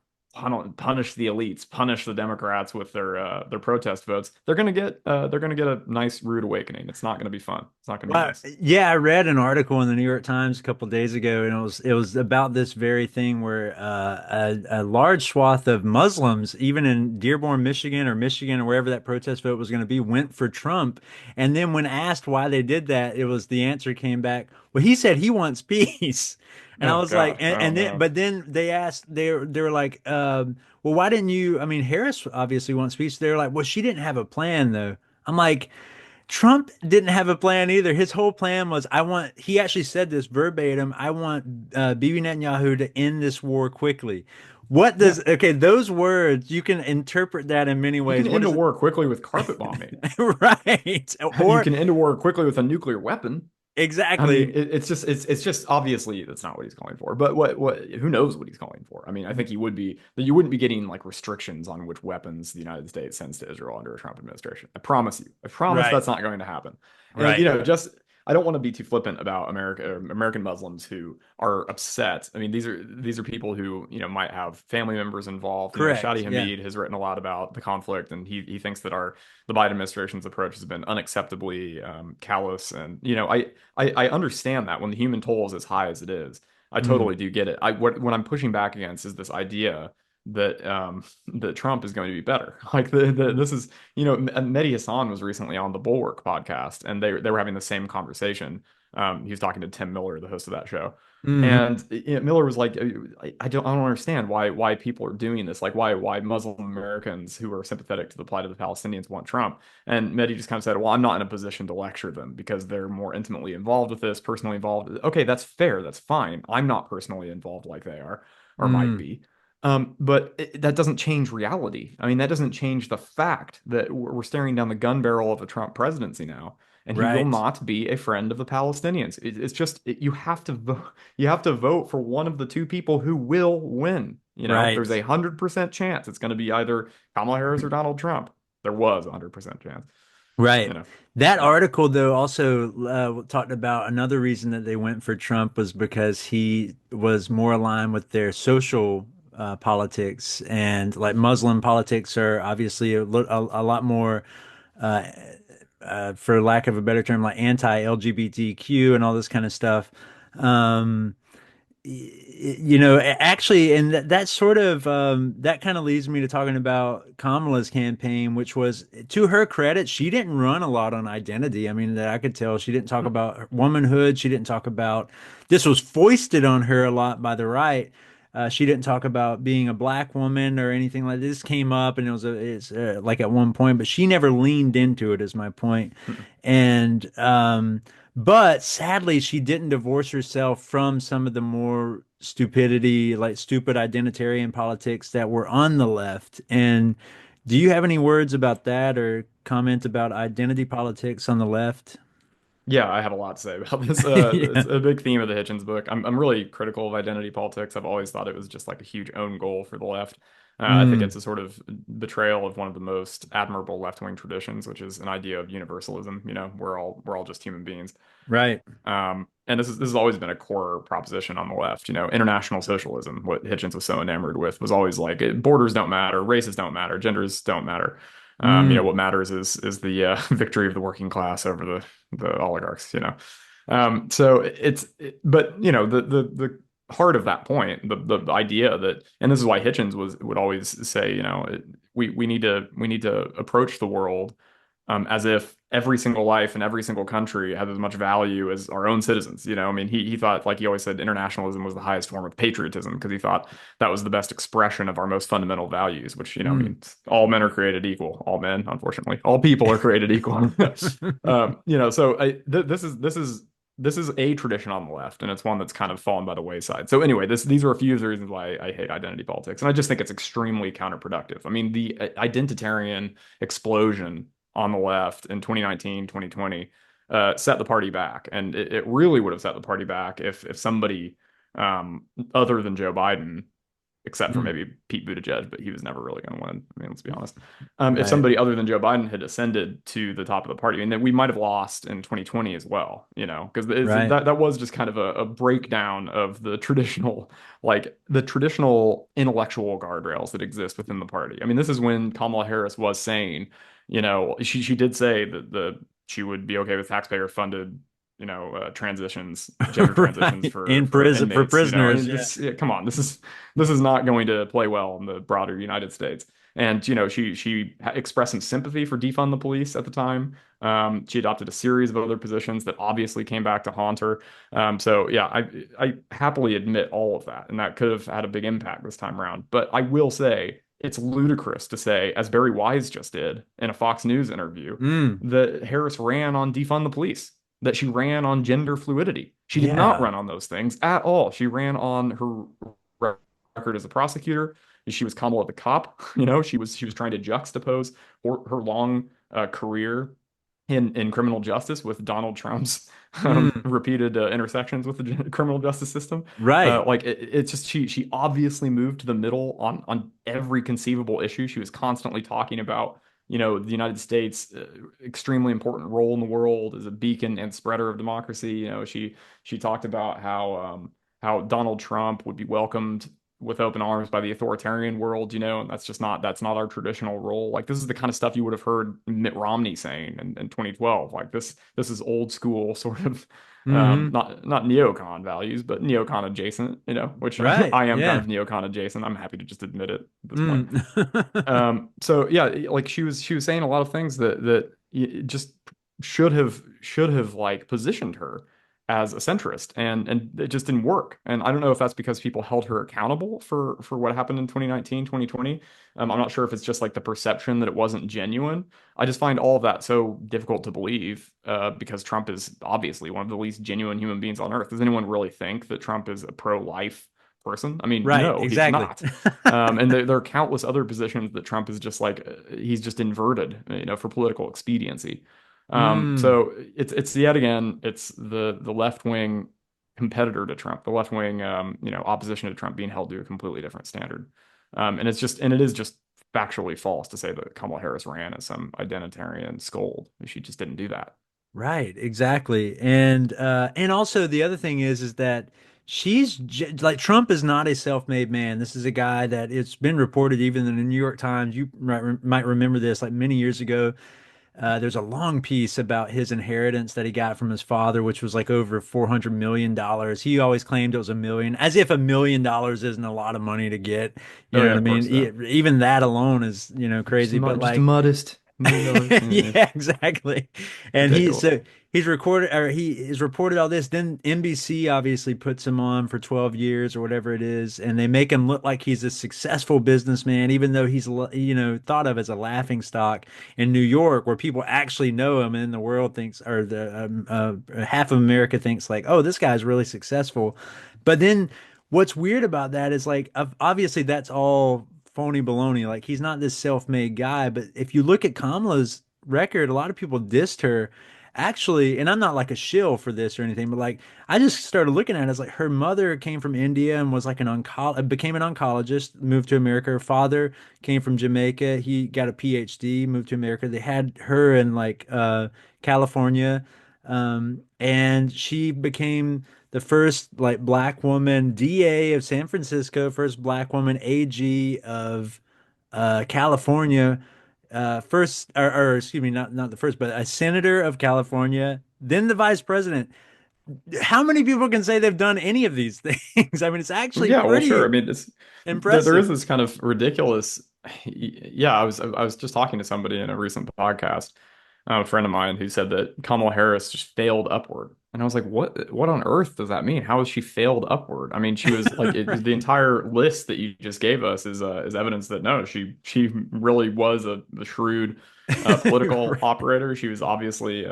punish the elites, punish the Democrats with their protest votes. They're gonna get a nice rude awakening. It's not gonna be fun. It's not gonna be Well, nice. yeah, I read an article in the New York Times a couple of days ago, and it was about this very thing where a large swath of Muslims, even in Dearborn, Michigan, or Michigan, or wherever that protest vote was going to be, went for Trump. And then when asked why they did that, it was the answer came back, well, he said he wants peace. And I Oh was like, God. Oh no. but then they asked, they were like, well, why didn't you? I mean, Harris obviously wants peace. They were like, well, she didn't have a plan though. I'm like. Trump didn't have a plan either. His whole plan was, he actually said this verbatim, I want Bibi Netanyahu to end this war quickly. Yeah. Okay, those words, you can interpret that in many You can ways. What end a is it? war quickly with carpet bombing. Right. You Or can end a war quickly with a nuclear weapon. I mean, exactly. it's just obviously that's not what he's calling for. But who knows what he's calling for? I mean, I think he would be that you wouldn't be getting like restrictions on which weapons the United States sends to Israel under a Trump administration. I promise you. I promise Right. that's not going to happen. And Right. just I don't want to be too flippant about American Muslims who are upset. I mean, these are people who, might have family members involved. Correct. Shadi Yeah. Hamid has written a lot about the conflict, and he thinks that the Biden administration's approach has been unacceptably callous. And I understand that when the human toll is as high as it is, I Mm, totally do get it. What I'm pushing back against is this idea that Trump is going to be better. Like this is Mehdi Hassan was recently on the Bulwark podcast, and they were having the same conversation. He was talking to Tim Miller, the host of that show. hmm. And Miller was like, I don't understand why people are doing this. Like why Muslim Americans who are sympathetic to the plight of the Palestinians want Trump. And Mehdi just kind of said, well, I'm not in a position to lecture them because they're more intimately involved with this, personally involved. Okay, that's fair. That's fine. I'm not personally involved like they are or might Mm, be. But that doesn't change reality. I mean, that doesn't change the fact that we're staring down the gun barrel of a Trump presidency now, and he will right. not be a friend of the Palestinians. It's just you have to vote. You have to vote for one of the two people who will win. There's Right. 100% chance it's going to be either Kamala Harris or Donald Trump. There was a 100% chance. You Right. know, That yeah. article, though, also talked about another reason that they went for Trump was because he was more aligned with their social politics, and like Muslim politics are obviously a lot more, uh, for lack of a better term, like anti-LGBTQ and all this kind of stuff. Um, actually, and that sort of that kind of leads me to talking about Kamala's campaign, which was, to her credit, she didn't run a lot on identity. I mean, that I could tell. She didn't talk No. about her womanhood. She didn't talk about, this was foisted on her a lot by the right. She didn't talk about being a black woman or anything like this. Came up, and it's like at one point, but she never leaned into it. Is my point. And but sadly, she didn't divorce herself from some of the more stupidity, like stupid identitarian politics that were on the left. And do you have any words about that or comment about identity politics on the left? Yeah, I have a lot to say about this. It's Yeah. a big theme of the Hitchens book. I'm really critical of identity politics. I've always thought it was just like a huge own goal for the left. I think Mm, it's a sort of betrayal of one of the most admirable left-wing traditions, which is an idea of universalism. We're all just human beings. right. And this has always been a core proposition on the left. International socialism, what Hitchens was so enamored with, was always like borders don't matter, races don't matter, genders don't matter. Mm, What matters is the victory of the working class over the oligarchs. So but the heart of that point, the idea that, and this is why Hitchens would always say, we need to approach the world as if every single life in every single country has as much value as our own citizens. I mean, he thought, like he always said, internationalism was the highest form of patriotism because he thought that was the best expression of our most fundamental values, which, mm. means all men are created equal. All men, unfortunately, all people are created equal. So this is a tradition on the left, and it's one that's kind of fallen by the wayside. So anyway, these are a few of the reasons why I hate identity politics, and I just think it's extremely counterproductive. I mean, the identitarian explosion on the left in 2019, 2020 set the party back. And it really would have set the party back if somebody other than Joe Biden, except for Mm, maybe Pete Buttigieg, but he was never really going to win. I mean, let's be honest. If right. somebody other than Joe Biden had ascended to the top of the party, and then we might have lost in 2020 as well, because Right. that was just kind of a breakdown of the traditional intellectual guardrails that exist within the party. I mean, this is when Kamala Harris was saying, she did say that she would be okay with taxpayer funded transitions, gender transitions Right. for In for prison for inmates. I prisoners. mean, Yeah. this yeah, come on, this is not going to play well in the broader United States. And she expressed some sympathy for defund the police at the time. She adopted a series of other positions that obviously came back to haunt her. So yeah, I happily admit all of that, and that could have had a big impact this time around. But I will say, it's ludicrous to say, as Barry Wise just did in a Fox News interview, Mm. that Harris ran on defund the police, that she ran on gender fluidity. She did not Yeah. run on those things at all. She ran on her record as a prosecutor. She was Kamala the cop. She was trying to juxtapose her long career in criminal justice with Donald Trump's Mm. repeated intersections with the criminal justice system. Right. It's just she obviously moved to the middle on every conceivable issue. She was constantly talking about, the United States extremely important role in the world as a beacon and spreader of democracy. She talked about how Donald Trump would be welcomed with open arms by the authoritarian world, and that's not our traditional role. Like, this is the kind of stuff you would have heard Mitt Romney saying in 2012. Like, this is old school sort of Hmm. not neocon values, but neocon adjacent, which Right. I am kind Yeah. of neocon adjacent. I'm happy to just admit it at this point. Mm. So yeah, like she was saying a lot of things that just should have like positioned her as a centrist, and it just didn't work. And I don't know if that's because people held her accountable for what happened in 2019, 2020. I'm not sure if it's just like the perception that it wasn't genuine. I just find all of that so difficult to believe, because Trump is obviously one of the least genuine human beings on earth. Does anyone really think that Trump is a pro-life person? I mean, Right. no, he's Exactly. not. And there are countless other positions that Trump is just like, he's just inverted, for political expediency. Mm. So it's yet again, it's the left wing competitor to Trump, the left wing, opposition to Trump being held to a completely different standard. And it is just factually false to say that Kamala Harris ran as some identitarian scold. She just didn't do that. Right, exactly. And also the other thing is that like Trump is not a self-made man. This is a guy that it's been reported even in the New York Times. You might remember this like many years ago. There's a long piece about his inheritance that he got from his father, which was like over $400 million. He always claimed it was a million, as if $1 million isn't a lot of money to get. You Oh know yeah, what I of mean? course, yeah. Even that alone is, Just crazy. But just a like, modest $1 million. Yeah, yeah, exactly. And ridiculous. he's recorded or he is reported all this. Then NBC obviously puts him on for 12 years or whatever it is, and they make him look like he's a successful businessman, even though he's thought of as a laughing stock in New York, where people actually know him, and the world thinks, or the half of America thinks like, oh, this guy's really successful. But then what's weird about that is like, obviously that's all phony baloney. Like he's not this self-made guy, but if you look at Kamala's record, a lot of people dissed her. Actually, and I'm not like a shill for this or anything, but like I just started looking at it as like her mother came from India and was like became an oncologist, moved to America. Her father came from Jamaica. He got a PhD, moved to America. They had her in like California. And she became the first like black woman DA of San Francisco, first black woman AG of California, first or excuse me, not the first, but a senator of California, then the vice president. How many people can say they've done any of these things? I mean, it's actually Yeah, well, sure. I pretty mean, there is impressive. this kind of ridiculous. Yeah, I was just talking to somebody in a recent podcast, a friend of mine, who said that Kamala Harris just failed upward, and I was like, what on earth does that mean? How has she failed upward? I mean, she was like, the entire list that you just gave us is evidence that no, she really was a shrewd political Right. operator. She was obviously,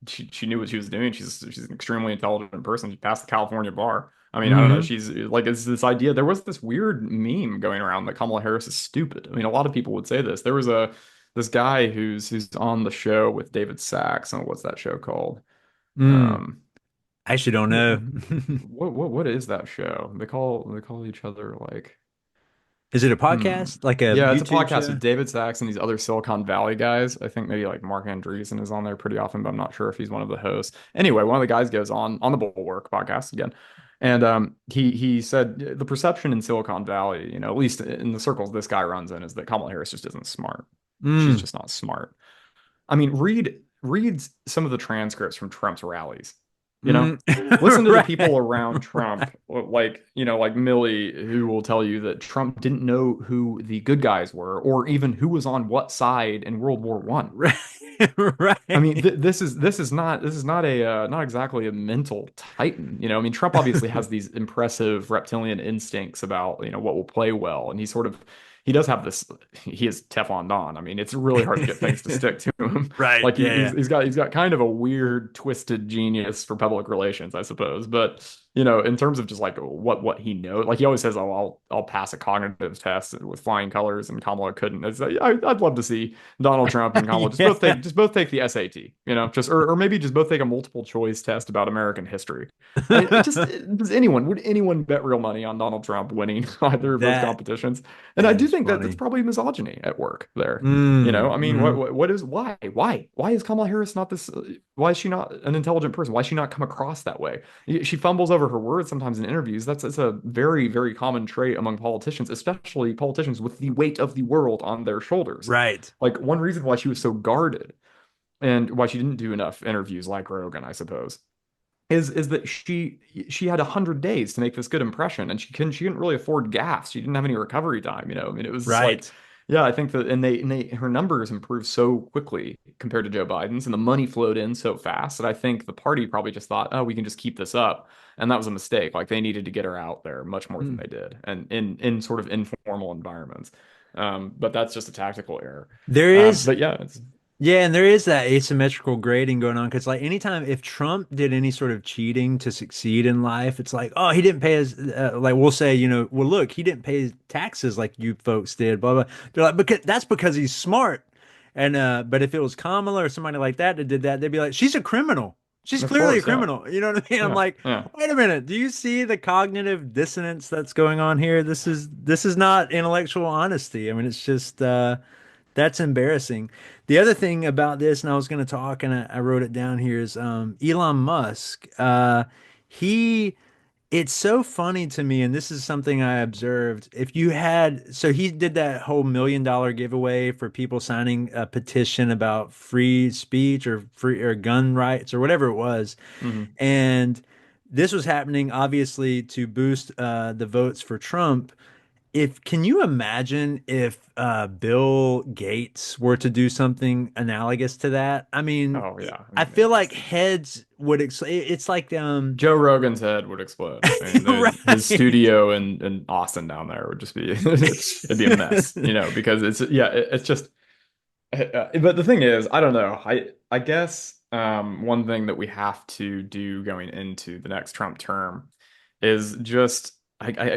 she knew what she was doing. She's an extremely intelligent person. She passed the California bar. I mean, I don't know. Hmm. She's like, it's this idea. There was this weird meme going around that Kamala Harris is stupid. I mean, a lot of people would say this. There was this guy who's on the show with David Sachs. And what's that show called? Mm. Um, I actually don't what know. what is that show? They call each other like. Is it a Hmm. podcast, like a Yeah, it's a YouTube podcast show? with David Sachs and these other Silicon Valley guys. I think maybe like Mark Andreessen is on there pretty often, but I'm not sure if he's one of the hosts. Anyway, one of the guys goes on the Bulwark podcast again, and he said the perception in Silicon Valley, at least in the circles this guy runs in, is that Kamala Harris just isn't smart. She's Mm. just not smart. I mean, read some of the transcripts from Trump's rallies. You know, Mm. listen to the Right. people around Trump, like like Millie, who will tell you that Trump didn't know who the good guys were, or even who was on what side in World War One. Right. I mean, Right. this is not a not exactly a mental titan. I mean, Trump obviously has these impressive reptilian instincts about what will play well, and he does have this. He is Teflon Don. I mean, it's really hard to get things to stick to him. Right. Like Yeah. Yeah. he's got kind of a weird, twisted genius for public relations, I suppose. But in terms of just like what he knows, like he always says, "Oh, I'll pass a cognitive test with flying colors," and Kamala couldn't. It's like, I'd love to see Donald Trump and Kamala Yeah. just both take the SAT, just or maybe just both take a multiple choice test about American history. I mean, would anyone bet real money on Donald Trump winning either of those That competitions? And I that do is think that that's funny. probably misogyny at work there. Mm, I mean, mhm. what is why is Kamala Harris not this? Why is she not an intelligent person? Why is she not come across that way? She fumbles over her words sometimes in interviews. It's a very, very common trait among politicians, especially politicians with the weight of the world on their shoulders. Right. Like one reason why she was so guarded and why she didn't do enough interviews like Rogan, I suppose, is that she had 100 days to make this good impression, and she couldn't really afford gas. She didn't have any recovery time. I mean, it was just like, Right. yeah, I think that, and they her numbers improved so quickly compared to Joe Biden's, and the money flowed in so fast that I think the party probably just thought, oh, we can just keep this up, and that was a mistake. Like they needed to get her out there much more than Mm. they did, and in sort of informal environments. But that's just a tactical error. There is But yeah, it's Yeah, and there is that asymmetrical grading going on because, like, anytime if Trump did any sort of cheating to succeed in life, it's like, oh, he didn't pay his, like, we'll say, well, look, he didn't pay his taxes like you folks did, blah, blah. They're like, because he's smart. And, but if it was Kamala or somebody like that did that, they'd be like, she's a criminal. She's of clearly a course, yeah, criminal. You know what I mean? I'm yeah, like, yeah. wait a minute. Do you see the cognitive dissonance that's going on here? This is not intellectual honesty. I mean, it's just, that's embarrassing. The other thing about this, and I was going to talk, and I wrote it down here, is Elon Musk. He, it's so funny to me, and this is something I observed. If you had, so he did that whole $1 million giveaway for people signing a petition about free speech or free or gun rights or whatever it was, Mhm. and this was happening obviously to boost the votes for Trump. If can you imagine if Bill Gates were to do something analogous to that? I mean, Oh yeah, I I mean feel it like just heads would it's like Joe Rogan's head would explode. I mean, his right. studio in Austin down there would just be it'd be a mess, because it's just. But the thing is, I don't know. I guess one thing that we have to do going into the next Trump term is just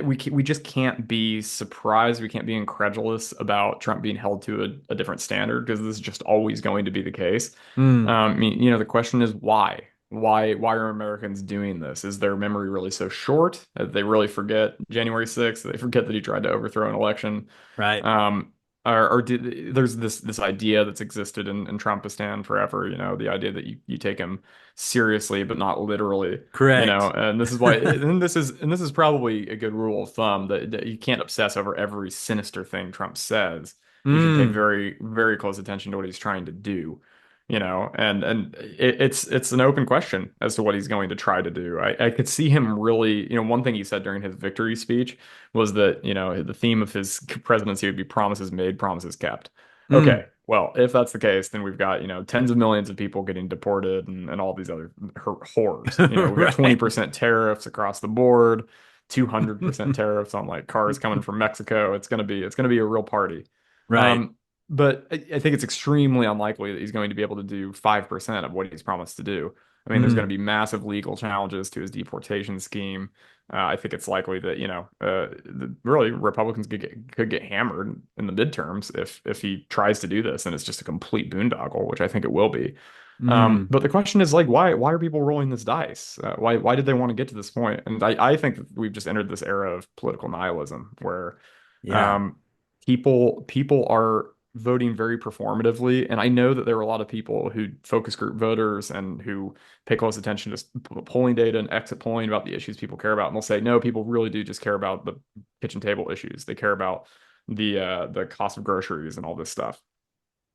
we just can't be surprised. We can't be incredulous about Trump being held to a different standard because this is just always going to be the case. Mm, I mean, the question is why? Why are Americans doing this? Is their memory really so short that they really forget January 6th? They forget that he tried to overthrow an election. right. Um, there's this idea that's existed in Trumpistan forever, the idea that you take him seriously but not literally, Correct. and this is why and this is probably a good rule of thumb that you can't obsess over every sinister thing Trump says. You should pay Mm, very, very close attention to what he's trying to do, and it's an open question as to what he's going to try to do. I could see him really, one thing he said during his victory speech was that, the theme of his presidency would be promises made, promises kept. mm. Okay, well, if that's the case, then we've got, tens of millions of people getting deported and all these other horrors. We've got Right. 20% tariffs across the board, 200% tariffs on like cars coming from Mexico. It's gonna be a real party. Right. Um, but I think it's extremely unlikely that he's going to be able to do 5% of what he's promised to do. I mean, there's going Mm, to be massive legal challenges to his deportation scheme. I think it's likely that, really Republicans could get hammered in the midterms if he tries to do this, and it's just a complete boondoggle, which I think it will be. mm. But the question is like, why are people rolling this dice? Why did they want to get to this point? And I think that we've just entered this era of political nihilism where Yeah. um, people are voting very performatively, and I know that there are a lot of people who focus group voters and who pay close attention to polling data and exit polling about the issues people care about, and they'll say, no, people really do just care about the kitchen table issues. They care about the cost of groceries and all this stuff.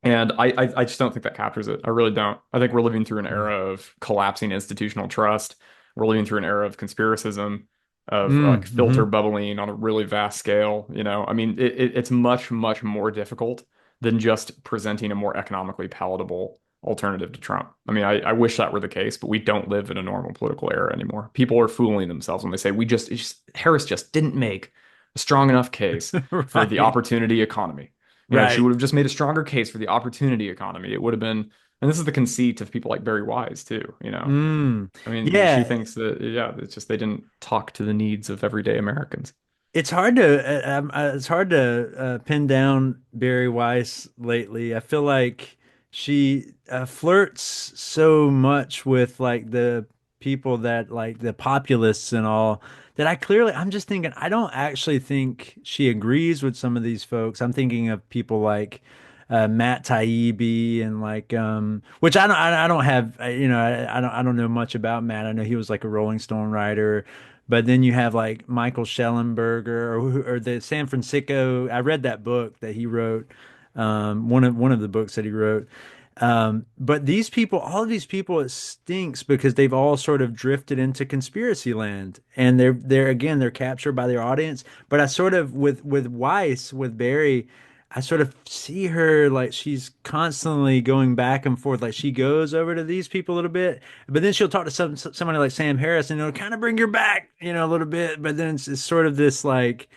And I just don't think that captures it. I really don't. I think we're living through an Mm, era of collapsing institutional trust. We're living through an era of conspiracism, of like filter mhm. bubbling on a really vast scale. I mean, it's much, much more difficult than just presenting a more economically palatable alternative to Trump. I mean, I wish that were the case, but we don't live in a normal political era anymore. People are fooling themselves when they say Harris just didn't make a strong enough case for the Right. opportunity economy. She Right. would have just made a stronger case for the opportunity economy. It would have been, and this is the conceit of people like Barry Wise too. Mm. I mean, she Yeah. thinks that, yeah, it's just they didn't talk to the needs of everyday Americans. It's hard to pin down Barry Weiss lately. I feel like she flirts so much with like the people that like the populists and all that I'm just thinking I don't actually think she agrees with some of these folks. I'm thinking of people like Matt Taibbi and like which I don't have I don't know much about Matt. I know he was like a Rolling Stone writer. But then you have like Michael Schellenberger or the San Francisco. I read that book that he wrote, one of the books that he wrote. But these people, all of these people, it stinks because they've all sort of drifted into conspiracy land, and they're again they're captured by their audience. But I sort of with Weiss with Barry. I sort of see her like she's constantly going back and forth. Like she goes over to these people a little bit, but then she'll talk to somebody like Sam Harris, and it'll kind of bring her back, a little bit. But then it's sort of this like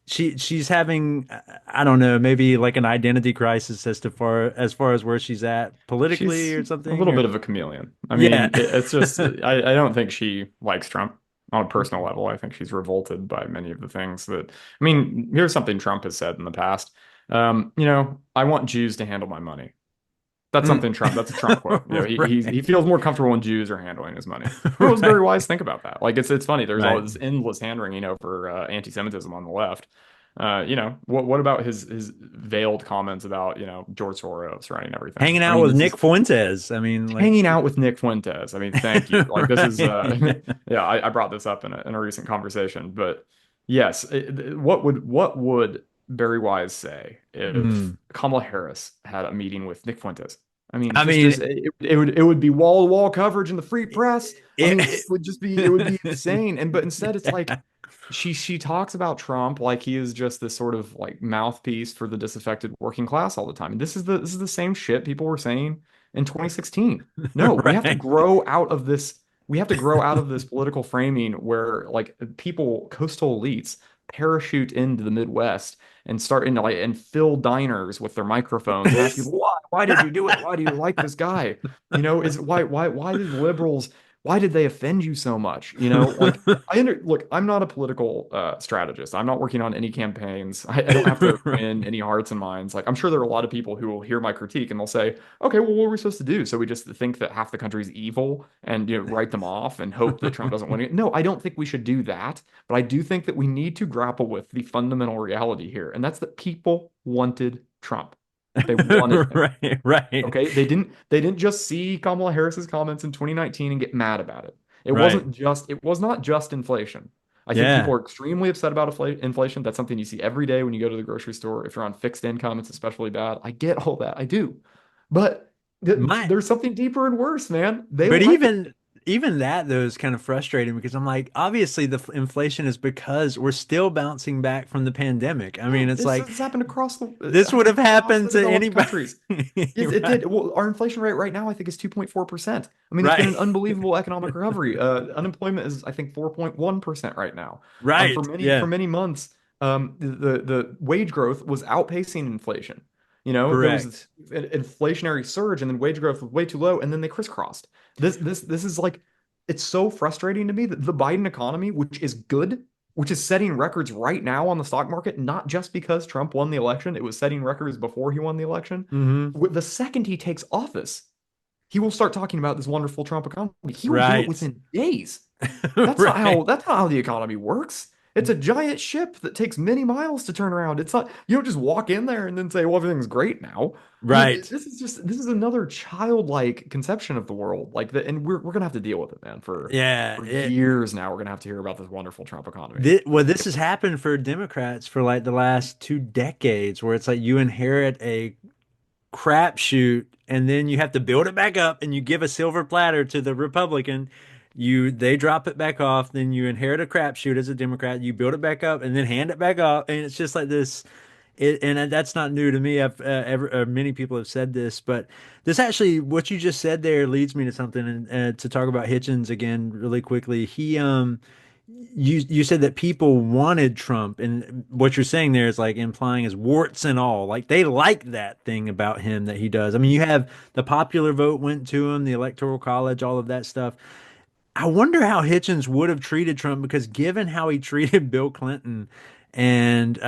she's having I don't know, maybe like an identity crisis as far as where she's at politically She's or a something. little Or bit of a chameleon. I yeah, mean, it's just I don't think she likes Trump on a personal level. I think she's revolted by many of the things that I mean, here's something Trump has said in the past. I want Jews to handle my money. That's Mm. something Trump, that's a Trump quote. He Right, feels more comfortable when Jews are handling his money. What does Barry right, Wise think about that? Like it's funny. There's all right. this endless hand-wringing over anti-Semitism on the left. What about his veiled comments about, George Soros running everything? Hanging I out mean, with this Nick is Fuentes. I mean, like, hanging out with Nick Fuentes. I mean, thank you. Like this is right. yeah, I brought this up in a recent conversation, but yes, what would Barry Wise say if Mm. Kamala Harris had a meeting with Nick Fuentes? I mean, I just mean, it would be wall-to-wall coverage in the free press. I mean, it, it would be insane. And but instead it's like she talks about Trump like he is just this sort of like mouthpiece for the disaffected working class all the time. And this is the same shit people were saying in 2016. No, we have to right. grow out of this. We have to grow out of this political framing where like people, coastal elites, parachute into the Midwest and start into like and fill diners with their microphones and ask people, why? Why did you do it? Why do you like this guy? Is why did liberals why did they offend you so much? Like look, I'm not a political strategist. I'm not working on any campaigns. I don't have to win any hearts and minds. Like I'm sure there are a lot of people who will hear my critique and they'll say, okay, well, what are we supposed to do? So we just think that half the country's evil and write them off and hope that Trump doesn't win it. No, I don't think we should do that. But I do think that we need to grapple with the fundamental reality here, and that's that people wanted Trump. They wanted him. Right, right, Okay, they didn't just see Kamala Harris's comments in 2019 and get mad about it. right. It was not just inflation. I think people Yeah. are extremely upset about inflation. That's something you see every day when you go to the grocery store. If you're on fixed income, it's especially bad. I get all that. I do. But My there's something deeper and worse, man. They But like even that though is kind of frustrating because I'm like, obviously the inflation is because we're still bouncing back from the pandemic. I yeah, mean, it's this like has happened this would have across happened the to developed anybody. countries. Yes, it Right. did. Well, our inflation rate right now, I think, is 2.4%. I mean, it's been Right. an unbelievable economic recovery. Unemployment is, I think, 4.1% right now. For Right. many Yeah. months, the wage growth was outpacing inflation. There was Correct. an inflationary surge, and then wage growth was way too low, and then they crisscrossed. This is like it's so frustrating to me that the Biden economy, which is good, which is setting records right now on the stock market, not just because Trump won the election, it was setting records before he won the election. Hmm. The second he takes office, he will start talking about this wonderful Trump economy. He will do it Right. within days. Right. That's not how the economy works. It's a giant ship that takes many miles to turn around. It's not, you don't just walk in there and then say, well, everything's great now. I mean, Right. this is another childlike conception of the world. Like that, and we're gonna have to deal with it, man, Yeah. for years now. We're gonna have to hear about this wonderful Trump economy. This has happened for Democrats for like the last 2 decades, where it's like you inherit a crapshoot, and then you have to build it back up, and you give a silver platter to the Republican. They drop it back off, then you inherit a crapshoot as a Democrat. You build it back up, and then hand it back off, and it's just like this. And that's not new to me. Many people have said this, but this actually, what you just said there leads me to something, and to talk about Hitchens again really quickly. you said that people wanted Trump, and what you're saying there is like implying is warts and all. Like they like that thing about him that he does. I mean, you have the popular vote went to him, the Electoral College, all of that stuff. I wonder how Hitchens would have treated Trump because given how he treated Bill Clinton, and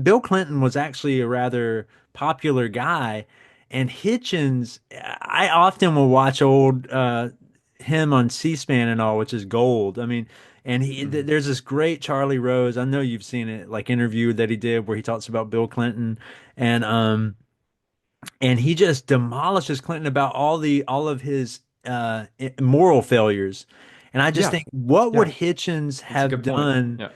Bill Clinton was actually a rather popular guy, and Hitchens, I often will watch old him on C-SPAN and all, which is gold. I mean, and Mhm. there's this great Charlie Rose. I know you've seen it, like interview that he did where he talks about Bill Clinton, and he just demolishes Clinton about all of his moral failures. And I just Yeah, think, what would yeah, Hitchens that's a have good point. done Yeah.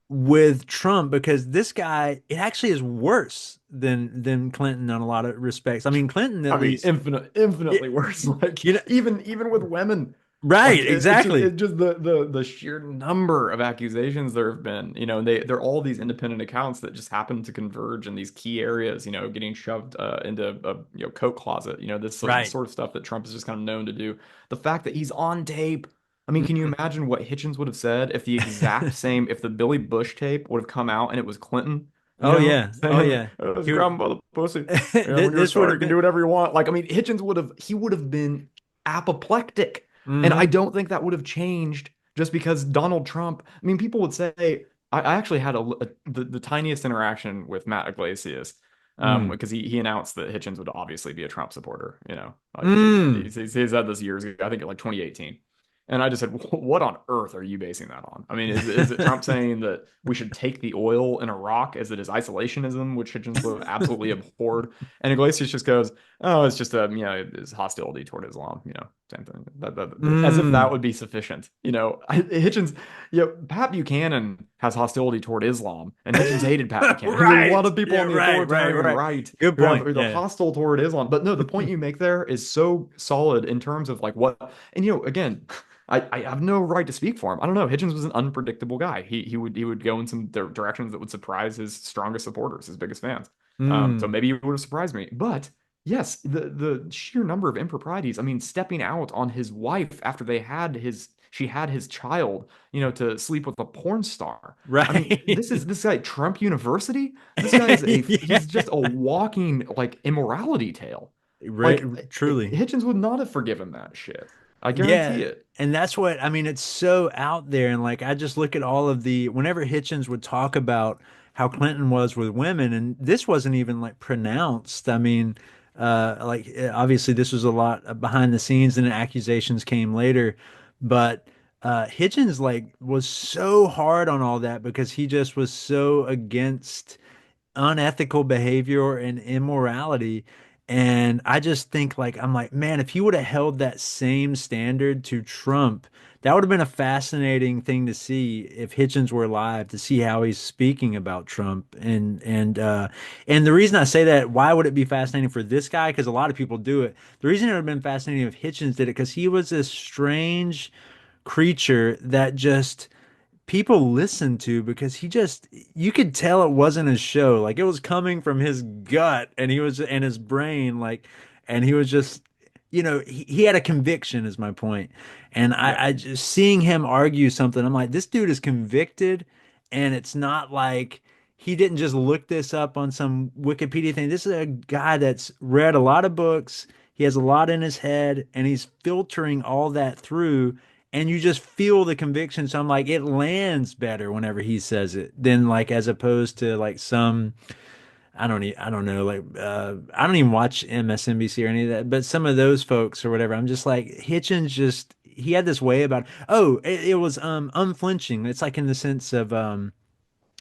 with Trump? Because this guy, it actually is worse than Clinton on a lot of respects. I mean, Clinton at I mean, least, infinitely it, worse. Like you know, even with women, like right, exactly, it's just the sheer number of accusations there have been. And they're all these independent accounts that just happen to converge in these key areas. Getting shoved into a coat closet. The right. sort of stuff that Trump is just kind of known to do. The fact that he's on tape. I mean, can you Mhm. imagine what Hitchens would have said if the exact same, if the Billy Bush tape would have come out and it was Clinton, Oh yeah, oh saying, yeah. let's He grab would, him by the pussy. Yeah, when you're a this would star, you have can been. do whatever you want. Like, I mean, he would have been apoplectic. And I Hmm. don't think that would have changed just because Donald Trump, I mean, people would say, I actually had the tiniest interaction with Matt Iglesias, Mm. because he announced that Hitchens would obviously be a Trump supporter, like Mm. he said this years ago, I think like 2018. And I just said, what on earth are you basing that on? I mean, is it Trump saying that we should take the oil in Iraq as it is isolationism, which Hitchens would have absolutely abhorred? And Iglesias just goes, oh, it's just it's hostility toward Islam, same thing. As if that Mm. would be sufficient. Hitchens, Pat Buchanan has hostility toward Islam, and Hitchens hated Pat Buchanan. There's a lot Right. of people Yeah, on the right, right, authoritarian right. right Good who point. are Yeah. hostile toward Islam. But no, the point you make there is so solid in terms of like what, and again, I have no right to speak for him. I don't know. Hitchens was an unpredictable guy. He would go in some directions that would surprise his strongest supporters, his biggest fans. So Mm. maybe it would have surprised me. But yes, the sheer number of improprieties. I mean, stepping out on his wife after she had his child, to sleep with a porn star. I mean, Right. this guy Trump University. This guy is he's Yeah. just a walking like immorality tale. Like Truly. Hitchens would not have forgiven that shit. I guarantee Yeah. it. And that's what I mean, it's so out there. And like I just look at all of the whenever Hitchens would talk about how Clinton was with women, and this wasn't even like pronounced. I mean, obviously this was a lot behind the scenes and the accusations came later. But Hitchens like was so hard on all that because he just was so against unethical behavior and immorality. And I just think like I'm like, man, if he would have held that same standard to Trump, that would have been a fascinating thing to see if Hitchens were alive to see how he's speaking about Trump. And the reason I say that, why would it be fascinating for this guy? Because a lot of people do it. The reason it would have been fascinating if Hitchens did it, because he was this strange creature that just people listened to because he just you could tell it wasn't a show, like it was coming from his gut and he was and his brain, like, and he was just he had a conviction is my point. And Yeah. I just seeing him argue something, I'm like, this dude is convicted, and it's not like he didn't just look this up on some Wikipedia thing. This is a guy that's read a lot of books, he has a lot in his head, and he's filtering all that through, and you just feel the conviction. So I'm like, it lands better whenever he says it than like as opposed to like some I don't know, like I don't even watch MSNBC or any of that, but some of those folks or whatever, I'm just like Hitchens just he had this way about it was unflinching. It's like in the sense of I'm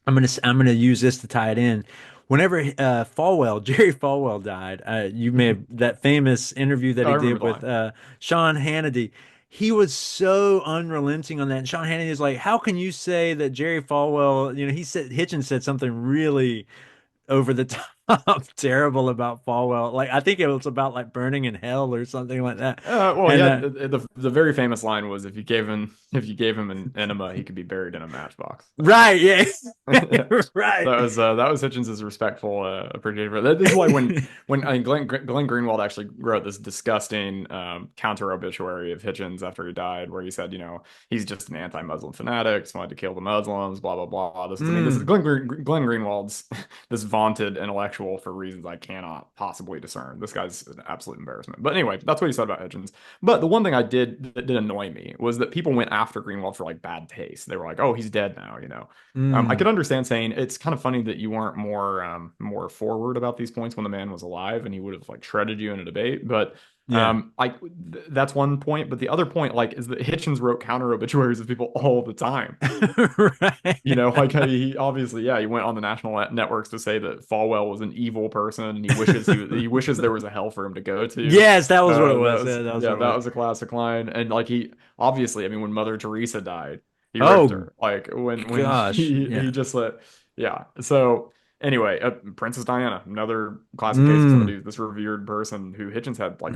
gonna use this to tie it in. Whenever Falwell, Jerry Falwell died, you may have that famous interview that Oh, he I remember did the with line. Sean Hannity. He was so unrelenting on that. And Sean Hannity is like, "How can you say that Jerry Falwell?" He said Hitchens said something really over the top. I'm terrible about Falwell. Like I think it was about like burning in hell or something like that. Well, he And had the very famous line was if you gave him an enema, he could be buried in a matchbox. right, yeah. Yeah. Right. That was Hitchens' respectful appreciation for that. This is why when I mean, Glenn Greenwald actually wrote this disgusting counter obituary of Hitchens after he died, where he said, you know, he's just an anti-Muslim fanatic, just wanted to kill the Muslims, blah blah blah. This is, I mean, this is Mm. Glenn Greenwald's this vaunted intellectual for reasons I cannot possibly discern. This guy's an absolute embarrassment. But anyway, that's what he said about Hitchens. But the one thing I did that did annoy me was that people went after Greenwald for like bad taste. They were like, "Oh, he's dead now," you know. I Mm. could understand saying it's kind of funny that you weren't more forward about these points when the man was alive and he would have like shredded you in a debate. But Yeah. that's one point. But the other point, like, is that Hitchens wrote counter obituaries of people all the time. You Right. know, like he obviously, yeah, he went on the national networks to say that Falwell was an evil person and he wishes there was a hell for him to go to. Yes, that was what it That was. was Yeah, that was yeah, what it that was. was a classic line. And like he obviously, I mean, when Mother Teresa died, he ripped Oh her. Like when gosh. he Yeah. just let yeah. So anyway, Princess Diana, another classic case of somebody Mm. who's this revered person who Hitchens had like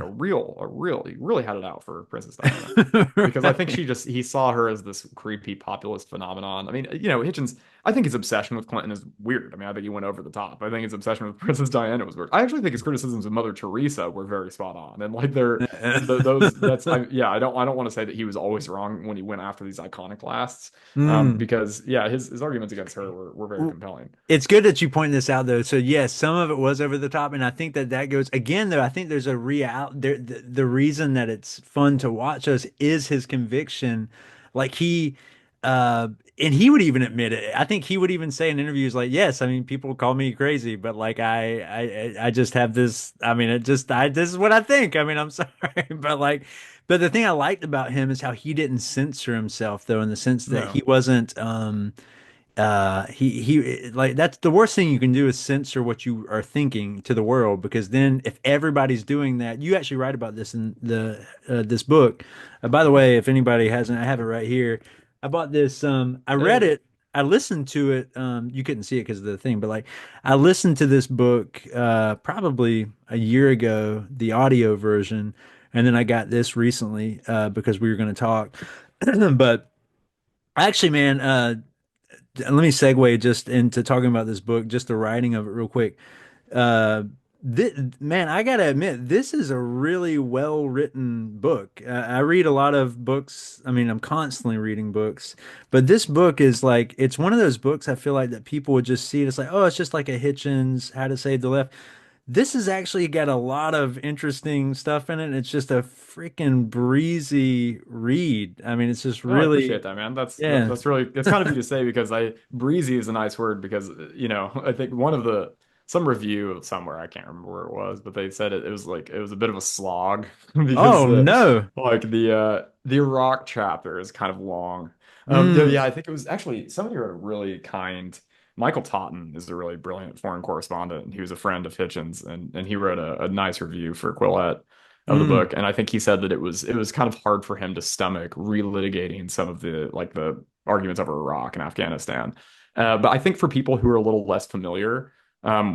he really had it out for Princess Diana because I think Right. he saw her as this creepy populist phenomenon. I mean, you know, Hitchens, I think his obsession with Clinton is weird. I mean, I think he went over the top. I think his obsession with Princess Diana was weird. I actually think his criticisms of Mother Teresa were very spot on, and like those that's yeah, I don't want to say that he was always wrong when he went after these iconoclasts, Mm. because yeah, his arguments against her were very compelling. It's good that you point this out, though. So yes, some of it was over the top, and I think that that goes again. Though I think there's a real there. The reason that it's fun to watch us is his conviction. Like uh, and he would even admit it. I think he would even say in interviews, like, "Yes, I mean, people call me crazy, but like, I just have this. I mean, this is what I think. I mean, I'm sorry, but like, but the thing I liked about him is how he didn't censor himself, though, in the sense that No, he wasn't. He like that's the worst thing you can do is censor what you are thinking to the world, because then if everybody's doing that, you actually write about this in the this book. By the way, if anybody hasn't, I have it right here. I bought this. I read hey, it. I listened to it. You couldn't see it because of the thing, but like I listened to this book probably a year ago, the audio version, and then I got this recently because we were going to talk. But actually, man, let me segue just into talking about this book, just the writing of it real quick. Uh, Man, I gotta admit, this is a really well written book. I read a lot of books. I mean, I'm constantly reading books, but this book is like, it's one of those books I feel like that people would just see it. It's like, oh, it's just like a Hitchens, How to Save the Left. This has actually got a lot of interesting stuff in it. It's just a freaking breezy read. I mean, it's just no, I really, appreciate that, man. yeah. That's really it's kind of you to say because I breezy is a nice word because you know I think one of the some review somewhere I can't remember where it was, but they said it was like it was a bit of a slog because Oh no. like the Iraq chapter is kind of long. Mm, Yeah, I think it was actually somebody wrote a really kind. Michael Totten is a really brilliant foreign correspondent. He was a friend of Hitchens, and he wrote a nice review for Quillette of the mm. book. And I think he said that it was kind of hard for him to stomach relitigating some of the arguments over Iraq and Afghanistan. But I think for people who are a little less familiar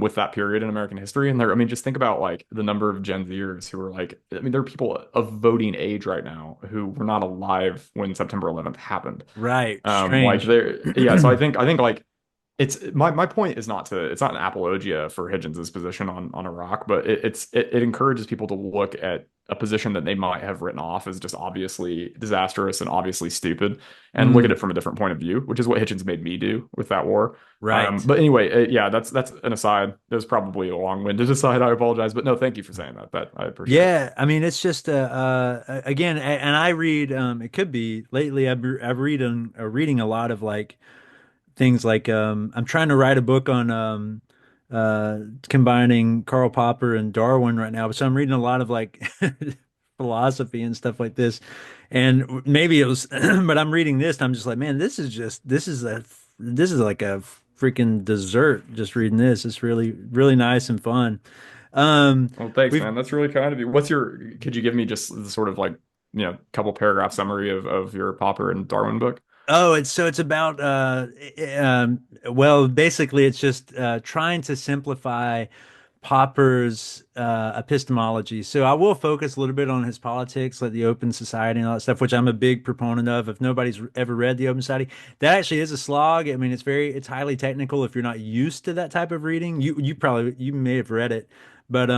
with that period in American history, and there, I mean, just think about like the number of Gen Zers who are like, I mean, there are people of voting age right now who were not alive when September 11th happened. Right. Like Strange. there, yeah. So I think like it's my point is not to it's not an apologia for Hitchens's position on Iraq, but it encourages people to look at a position that they might have written off as just obviously disastrous and obviously stupid, and look at Mm, it from a different point of view, which is what Hitchens made me do with that war. right. But anyway, yeah, that's an aside. That was probably a long-winded aside. I apologize, but no, thank you for saying that. That I appreciate. Yeah, I mean it's just again and I read it could be lately I've reading a lot of like things like I'm trying to write a book on combining Karl Popper and Darwin right now. So I'm reading a lot of like philosophy and stuff like this. And maybe it was but I'm reading this and I'm just like, man, this is like a freaking dessert just reading this. It's really really nice and fun. Well, thanks, We've man. That's really kind of you. Could you give me just the sort of like, you know, couple paragraph summary of your Popper and Darwin book? Oh, it's about well, basically it's just trying to simplify Popper's epistemology. So I will focus a little bit on his politics, like the Open Society and all that stuff, which I'm a big proponent of. If nobody's ever read the Open Society, that actually is a slog. I mean, it's highly technical if you're not used to that type of reading. You may have read it, but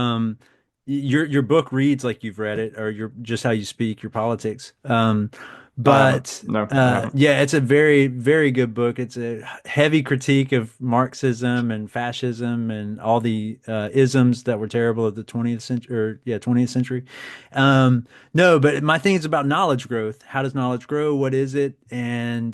your book reads like you've read it, or your just how you speak, your politics. I haven't. But No, I haven't. yeah, it's a very, very good book. It's a heavy critique of Marxism and fascism and all the isms that were terrible of the 20th century, or yeah, 20th century. No, but my thing is about knowledge growth. How does knowledge grow? What is it? And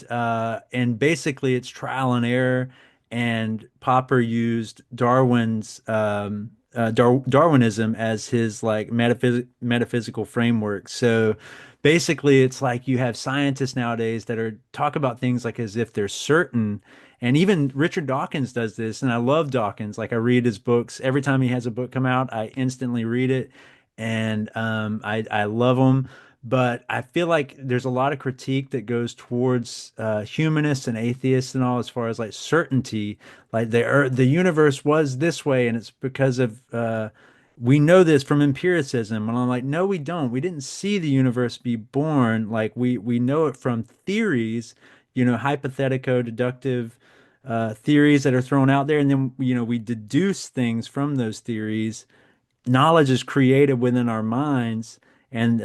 basically, it's trial and error. And Popper used Darwinism as his like metaphysical framework. So basically, it's like you have scientists nowadays that are talk about things like as if they're certain. And even Richard Dawkins does this, and I love Dawkins. Like I read his books every time he has a book come out, I instantly read it, and I love him. But I feel like there's a lot of critique that goes towards humanists and atheists and all, as far as like certainty, like the universe was this way, and it's because of we know this from empiricism. And I'm like, no, we don't. We didn't see the universe be born. Like we know it from theories, hypothetico deductive theories that are thrown out there, and then we deduce things from those theories. Knowledge is created within our minds, and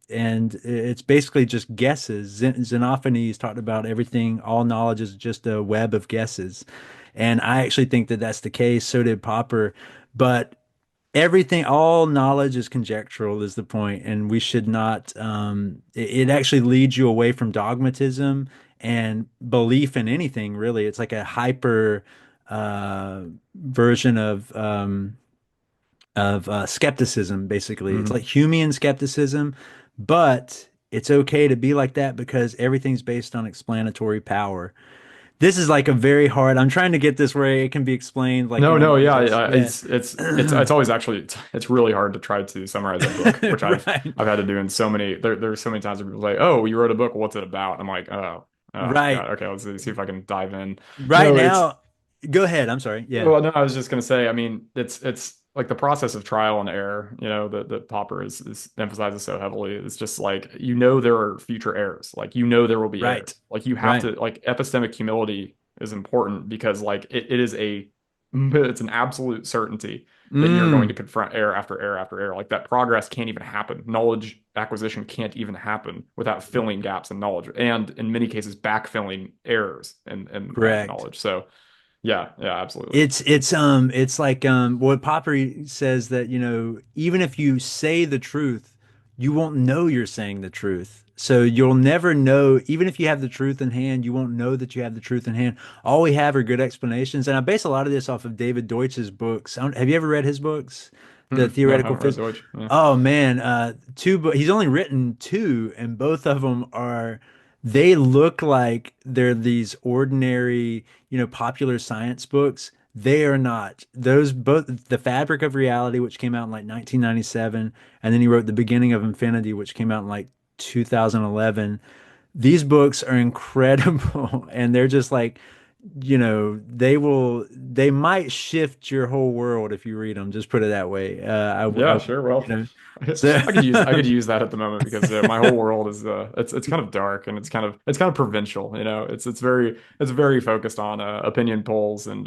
it's basically just guesses. Xenophanes talked about everything. All knowledge is just a web of guesses, and I actually think that that's the case. So did Popper, but everything, all knowledge is conjectural, is the point, and we should not. It actually leads you away from dogmatism and belief in anything. Really, it's like a hyper version of skepticism. Basically, it's like Hmm. Humean skepticism, but it's okay to be like that because everything's based on explanatory power. This is like a very hard. I'm trying to get this where it can be explained like No, in no, one yeah, just yeah. yeah. It's always actually it's really hard to try to summarize a book, which Right. I've had to do in so many. There's so many times where people say, "Oh, you wrote a book. What's it about?" I'm like, "Oh Right. God, okay, let's see if I can dive in." Right No, it's now, go ahead. I'm sorry. Yeah. well, no, I was just gonna say, I mean, it's like the process of trial and error, that Popper is emphasizes so heavily. It's just like there are future errors. Like there will be Right. errors. Like you have Right. to like epistemic humility is important because like it is it's an absolute certainty that you're going to Mm. confront error after error after error. Like that progress can't even happen. Knowledge acquisition can't even happen without filling gaps in knowledge and in many cases backfilling errors in that Correct. knowledge. So yeah, yeah, absolutely. It's like what Popper says that, even if you say the truth, you won't know you're saying the truth. So you'll never know, even if you have the truth in hand, you won't know that you have the truth in hand. All we have are good explanations. And I base a lot of this off of David Deutsch's books. Have you ever read his books? The No, I theoretical haven't read physics. Deutsch. Yeah. Oh man, two, but he's only written two, and both of them they look like they're these ordinary, popular science books. They are not. Those both The Fabric of Reality, which came out in like 1997, and then he wrote The Beginning of Infinity, which came out in like 2011. These books are incredible, and they're just like, they might shift your whole world if you read them. Just put it that way. Yeah, sure. You Well, know, so I could use that at the moment because my whole world is it's kind of dark and it's kind of provincial. It's very focused on opinion polls and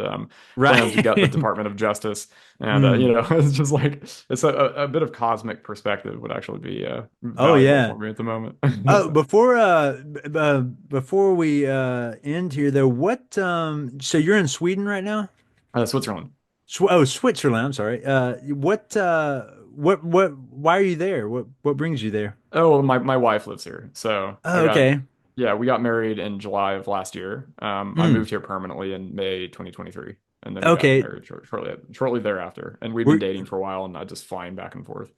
plans to gut the right. Department of Justice and Mm. it's just like it's a bit of cosmic perspective would actually be Oh valuable yeah. for me at the moment. Oh, So, before we end here though, what so you're in Sweden right now? Switzerland. Switzerland, I'm sorry. What why are you there? What brings you there? Oh, well, my wife lives here, so Oh, okay. yeah, we got married in July of last year. I Mm. moved here permanently in May 2023, and then we got Okay. married shortly thereafter. And we've been We're, dating for a while, and I just flying back and forth.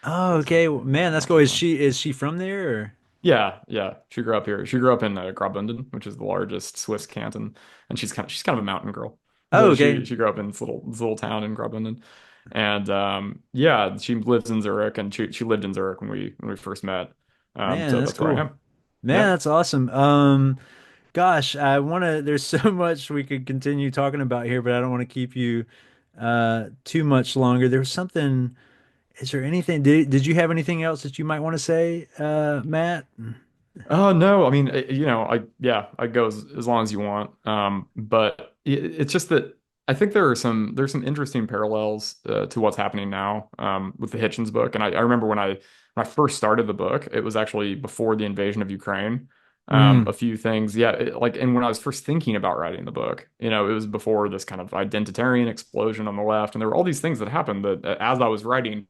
oh, It's okay. Well, man, that's cool. much fun. Is she from there or? Yeah, yeah. She grew up here. She grew up in Graubünden, which is the largest Swiss canton, and she's kind of a mountain girl. Oh, So okay. she grew up in this little town in Graubünden, and yeah, she lives in Zurich, and she lived in Zurich when we first met. Man, So that's that's where I cool. am. Man, Yep. that's awesome. Gosh, I want to, there's so much we could continue talking about here, but I don't want to keep you too much longer. There was something, is there anything, did you have anything else that you might want to say, Matt? Oh no, I mean, yeah, I go as long as you want. But it's just that I think there's some interesting parallels to what's happening now with the Hitchens book. And I remember when I first started the book, it was actually before the invasion of Ukraine. A Mm, few things, yeah, and when I was first thinking about writing the book, it was before this kind of identitarian explosion on the left, and there were all these things that happened that as I was writing.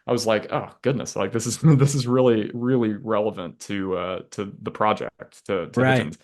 I was like, oh goodness, like this is this is really really relevant to the project to right. Hitchens.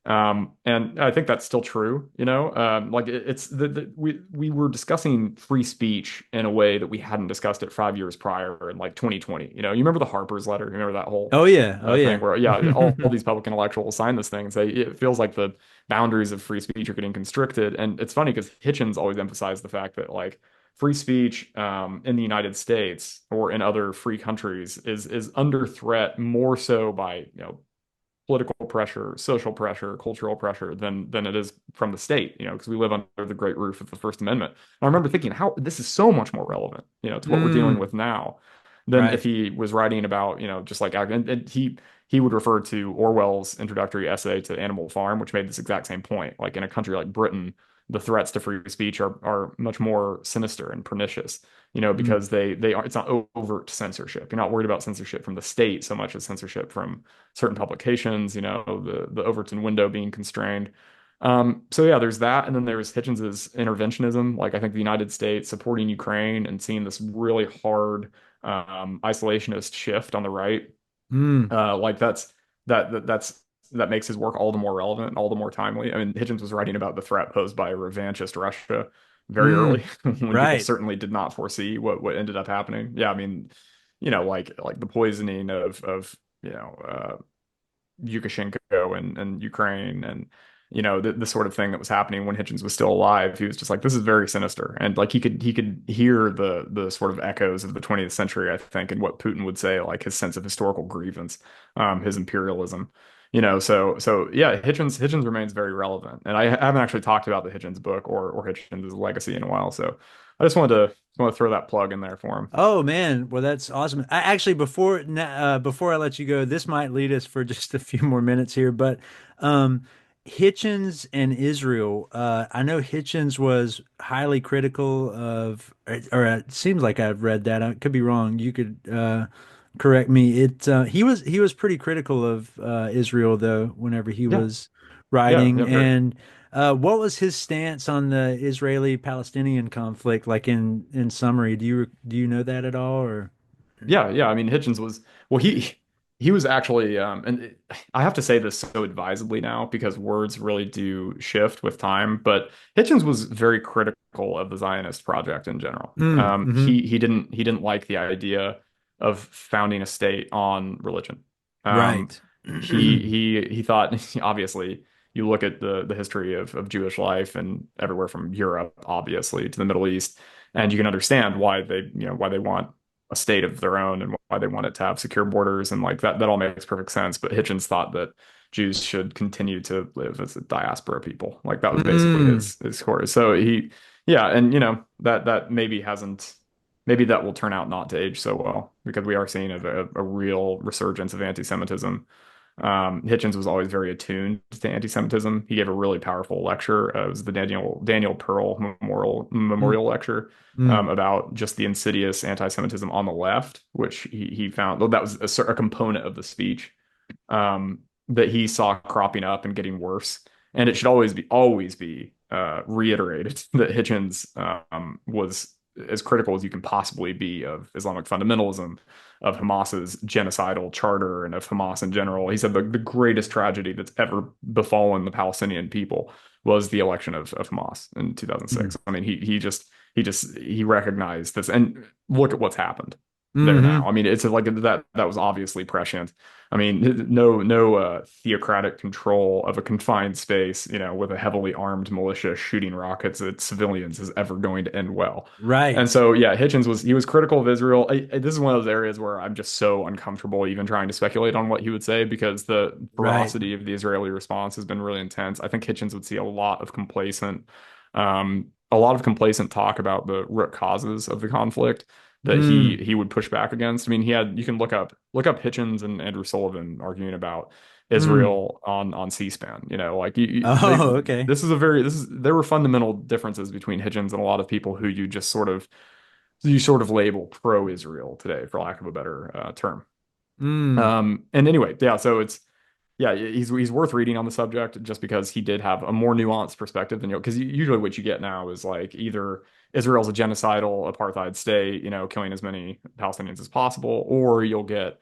And I think that's still true, like it's we were discussing free speech in a way that we hadn't discussed it 5 years prior in like 2020. You remember the Harper's letter? You remember that whole Oh yeah. Oh thing yeah. where, yeah, all these public intellectuals sign this thing and say it feels like the boundaries of free speech are getting constricted. And it's funny because Hitchens always emphasized the fact that like free speech in the United States or in other free countries is under threat more so by political pressure, social pressure, cultural pressure than it is from the state, because we live under the great roof of the First Amendment. And I remember thinking how this is so much more relevant, to what we're dealing Mm, with now than if right. he was writing about, just like and he would refer to Orwell's introductory essay to Animal Farm, which made this exact same point. Like in a country like Britain, the threats to free speech are much more sinister and pernicious, Mm, because they are it's not overt censorship. You're not worried about censorship from the state so much as censorship from certain publications, the Overton window being constrained. So yeah, there's that, and then there's Hitchens's interventionism. Like I think the United States supporting Ukraine and seeing this really hard isolationist shift on the right. mm, Like that makes his work all the more relevant, all the more timely. I mean, Hitchens was writing about the threat posed by a revanchist Russia very early, mm, when people right. certainly did not foresee what ended up happening. Yeah, I mean, like the poisoning of Yukashenko and Ukraine and the sort of thing that was happening when Hitchens was still alive. He was just like, this is very sinister, and like he could hear the sort of echoes of the 20th century, I think, and what Putin would say, like his sense of historical grievance, his imperialism. So yeah, Hitchens remains very relevant, and I haven't actually talked about the Hitchens book or Hitchens' legacy in a while, so I just want to throw that plug in there for him. Oh man, well that's awesome. I actually before I let you go, this might lead us for just a few more minutes here, but um Hitchens and Israel, I know Hitchens was highly critical of, or it seems like I've read that. I could be wrong. You could correct me. He was pretty critical of Israel though whenever he Yeah, was yeah, writing. yeah, very. And what was his stance on the Israeli-Palestinian conflict? Like in summary, do you know that at all? Or Yeah, yeah. I mean, Hitchens was well. He was actually, I have to say this so advisedly now because words really do shift with time. But Hitchens was very critical of the Zionist project in general. mm, hmm. He didn't like the idea of founding a state on religion. Um, Right. he thought obviously you look at the history of Jewish life and everywhere from Europe obviously to the Middle East, and you can understand why they want a state of their own and why they want it to have secure borders, and like that all makes perfect sense. But Hitchens thought that Jews should continue to live as a diaspora people. Like that was basically Mm, his core. So yeah, and that maybe that will turn out not to age so well because we are seeing a real resurgence of anti-Semitism. Hitchens was always very attuned to anti-Semitism. He gave a really powerful lecture. It was the Daniel Pearl mm, Memorial Lecture, mm, about just the insidious anti-Semitism on the left, which he found, well, that was a component of the speech, that he saw cropping up and getting worse. And it should always be reiterated that Hitchens was as critical as you can possibly be of Islamic fundamentalism, of Hamas's genocidal charter, and of Hamas in general. He said the greatest tragedy that's ever befallen the Palestinian people was the election of Hamas in mm. 2006. I mean, he recognized this, and look at what's happened. there now. I Hmm. mean, it's like that was obviously prescient. I mean, no theocratic control of a confined space, with a heavily armed militia shooting rockets at civilians is ever going to end well. And Right. so, yeah, Hitchens was critical of Israel. This is one of those areas where I'm just so uncomfortable even trying to speculate on what he would say because the Right. ferocity of the Israeli response has been really intense. I think Hitchens would see a lot of complacent talk about the root causes of the conflict that he Mm. he would push back against. I mean, you can look up Hitchens and Andrew Sullivan arguing about Mm. Israel on C-SPAN. Like Oh, okay. there were fundamental differences between Hitchens and a lot of people who you sort of label pro-Israel today, for lack of a better term. Mm. And anyway, yeah, so yeah, he's worth reading on the subject just because he did have a more nuanced perspective than because usually what you get now is like either Israel's a genocidal apartheid state, killing as many Palestinians as possible, or you'll get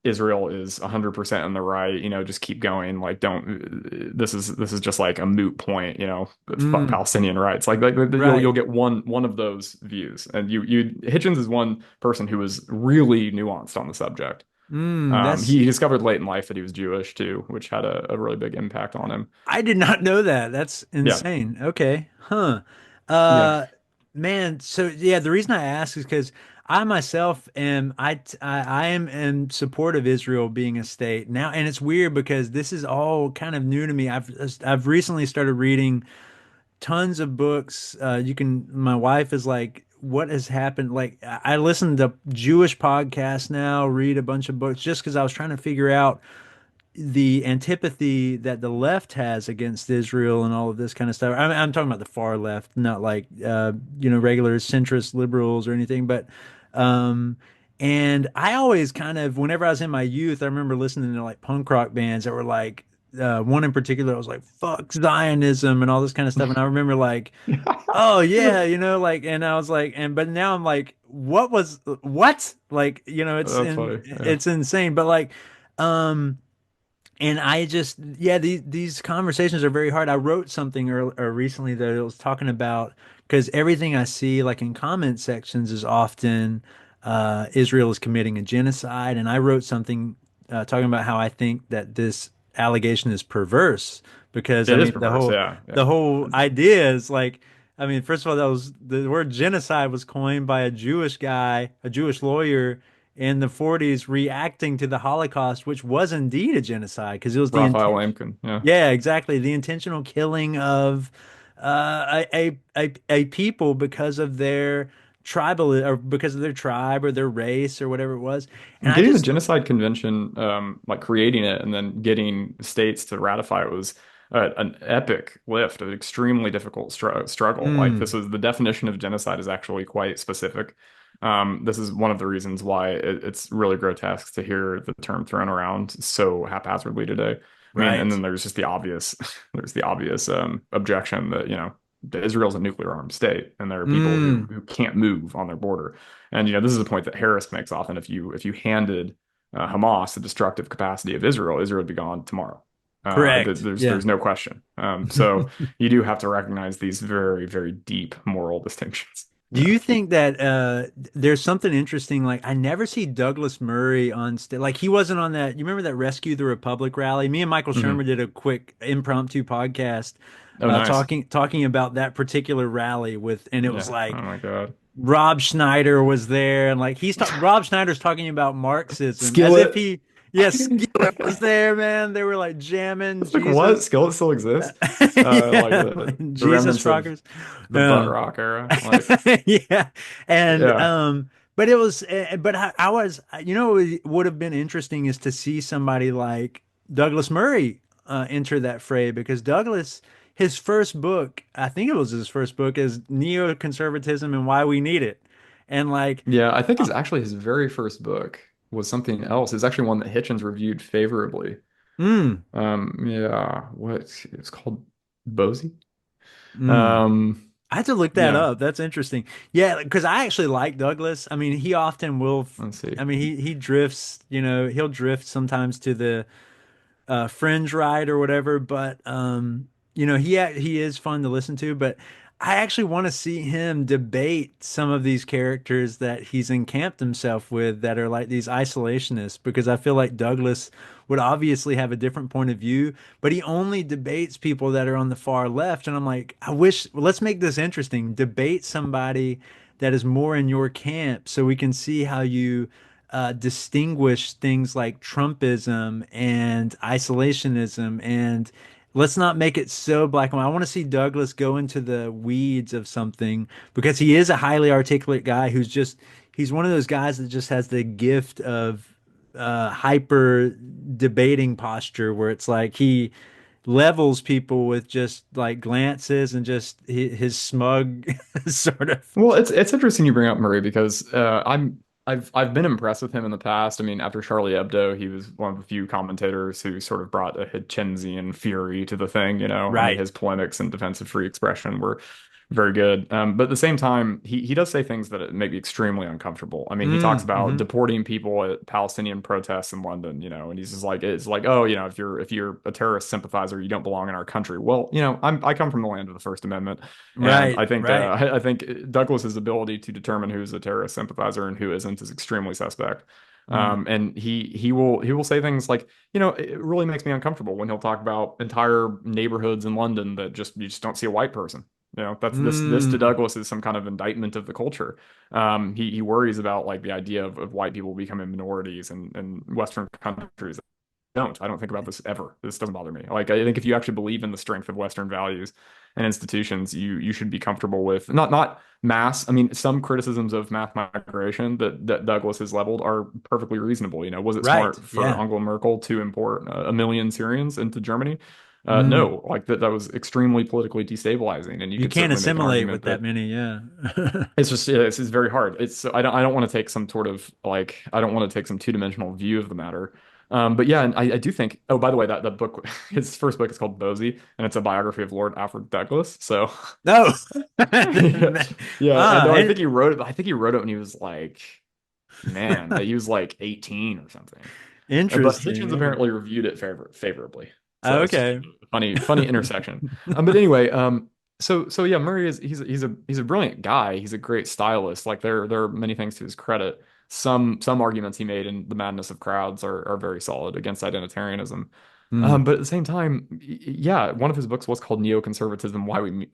Israel is 100% in the right, just keep going, like don't this is just like a moot point, fuck Mm. Palestinian rights. Like you'll Right. get one of those views. And you Hitchens is one person who was really nuanced on the subject. That's He discovered late in life that he was Jewish too, which had a really big impact on him. I did not know that. That's Yeah, insane. Okay. Huh. yeah, Uh man, so yeah, the reason I ask is because I myself I am in support of Israel being a state now, and it's weird because this is all kind of new to me. I've recently started reading tons of books. My wife is like, what has happened? Like, I listen to Jewish podcasts now, read a bunch of books just because I was trying to figure out the antipathy that the left has against Israel and all of this kind of stuff. I'm talking about the far left, not like regular centrist liberals or anything, but um and I always kind of whenever I was in my youth, I remember listening to like punk rock bands that were like one in particular was like fuck Zionism and all this kind of stuff. And I remember like, oh yeah, like, and I was like, but now I'm like, what? Like, that's funny. Yeah, it's insane. But like, um, and I just, yeah, these conversations are very hard. I wrote something recently that it was talking about because everything I see, like in comment sections, is often Israel is committing a genocide, and I wrote something talking about how I think that this allegation is perverse because I it is mean perverse. Yeah, the yeah. whole idea is like. I mean, first of all, that was the word genocide was coined by a Jewish guy, a Jewish lawyer in the 40s reacting to the Holocaust, which was indeed a genocide because it was the Raphael intention. Lemkin. Yeah. Yeah, exactly. The intentional killing of a people because of their tribal or because of their tribe or their race or whatever it was. And I Getting the just, Genocide Convention, like creating it and then getting states to ratify it was an epic lift, an extremely difficult struggle. Like this mm, was the definition of genocide is actually quite specific. This is one of the reasons why it's really grotesque to hear the term thrown around so haphazardly today. I mean, and right. then there's just the obvious, there's the obvious objection that, that Israel's a nuclear armed state and there are people who Mm, who can't move on their border. And this is a point that Harris makes often. If you handed Hamas the destructive capacity of Israel, Israel would be gone tomorrow. correct. Yeah. There's no question. So you do have to recognize these very, very deep moral distinctions. Do Yeah. you think that there's something interesting? Like, I never see Douglas Murray on stage. Like, he wasn't on that. You remember that Rescue the Republic rally? Me and Michael Shermer Hmm. did a quick impromptu podcast Oh, nice. talking about that particular rally and it was Yeah. Oh like my God. Rob Schneider was there, and like Rob Schneider's talking about Marxism as if Skillet. he, yes, Skillet was there, man. They were like jamming It's like what? Jesus. Skillet still exists? Like Yeah, the Jesus remnants of rockers. the butt Um, rock era. Like, yeah, and yeah. but it was, but I was, what would have been interesting is to see somebody like Douglas Murray enter that fray because Douglas, his first book, I think it was his first book, is Neoconservatism and Why We Need It, and like, Yeah, I think his very first book was something else. It's actually one that Hitchens reviewed favorably. mm, Yeah, it's called Bosie. mm. Um, I had to look that yeah, up. That's interesting. Yeah, because I actually like Douglas. I mean, he often will. let's see. I mean, he drifts. He'll drift sometimes to the fringe ride or whatever. But he is fun to listen to. But I actually want to see him debate some of these characters that he's encamped himself with that are like these isolationists, because I feel like Douglas would obviously have a different point of view, but he only debates people that are on the far left. And I'm like, I wish, well, let's make this interesting. Debate somebody that is more in your camp so we can see how you distinguish things like Trumpism and isolationism, and let's not make it so black and white. I want to see Douglas go into the weeds of something because he is a highly articulate guy who's just, he's one of those guys that just has the gift of hyper debating posture where it's like he levels people with just like glances and just his smug sort of. Well, it's interesting you bring up Murray because I've been impressed with him in the past. I mean, after Charlie Hebdo, he was one of the few commentators who sort of brought a Hitchensian fury to the thing, you know. I mean, Right. his polemics and defense of free expression were very good. But at the same time, he does say things that make me extremely uncomfortable. I mean, he talks about Mm-hmm. deporting people at Palestinian protests in London, you know, and he's just like, it's like, oh, you know, if you're a terrorist sympathizer, you don't belong in our country. Well, you know, I come from the land of the First Amendment, and Right, right. I think Douglas's ability to determine who's a terrorist sympathizer and who isn't is extremely suspect. Mm. And he will say things like, you know, it really makes me uncomfortable when he'll talk about entire neighborhoods in London that just you just don't see a white person. You know, that's this to Mm. Douglas is some kind of indictment of the culture. He worries about like the idea of white people becoming minorities in Western countries. I don't think about this ever. This doesn't bother me. Like I think if you actually believe in the strength of Western values and institutions, you should be comfortable with not mass. I mean, some criticisms of mass migration that Douglas has leveled are perfectly reasonable. You know, was it Right. smart for Yeah. Angela Merkel to import a million Syrians into Germany? Mm. No, like that was extremely politically destabilizing, and you You could can't certainly make an assimilate argument with that that many, yeah. it's just it's very hard. It's I don't want to take some sort of like I don't want to take some two-dimensional view of the matter. But yeah, and I do think. Oh, by the way, that book, his first book is called Bosie, and it's a biography of Lord Alfred Douglas. So No. yeah, yeah, and no, I think And he wrote it. I think he wrote it when he was like, man, he was like 18 or something. But interesting. Hitchens Yeah. apparently reviewed it favorably. So it's just Okay. a funny intersection. But anyway, so yeah, Murray is he's a brilliant guy. He's a great stylist. Like there are many things to his credit. Some arguments he made in The Madness of Crowds are very solid against identitarianism. Hmm. But at the same time, yeah, one of his books was called Neoconservatism: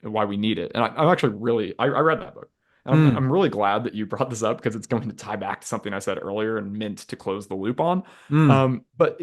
Why We Need It, and I'm actually really I read that book. Hmm. I'm really glad that you brought this up because it's going to tie back to something I said earlier and meant to close the loop on. Hmm. But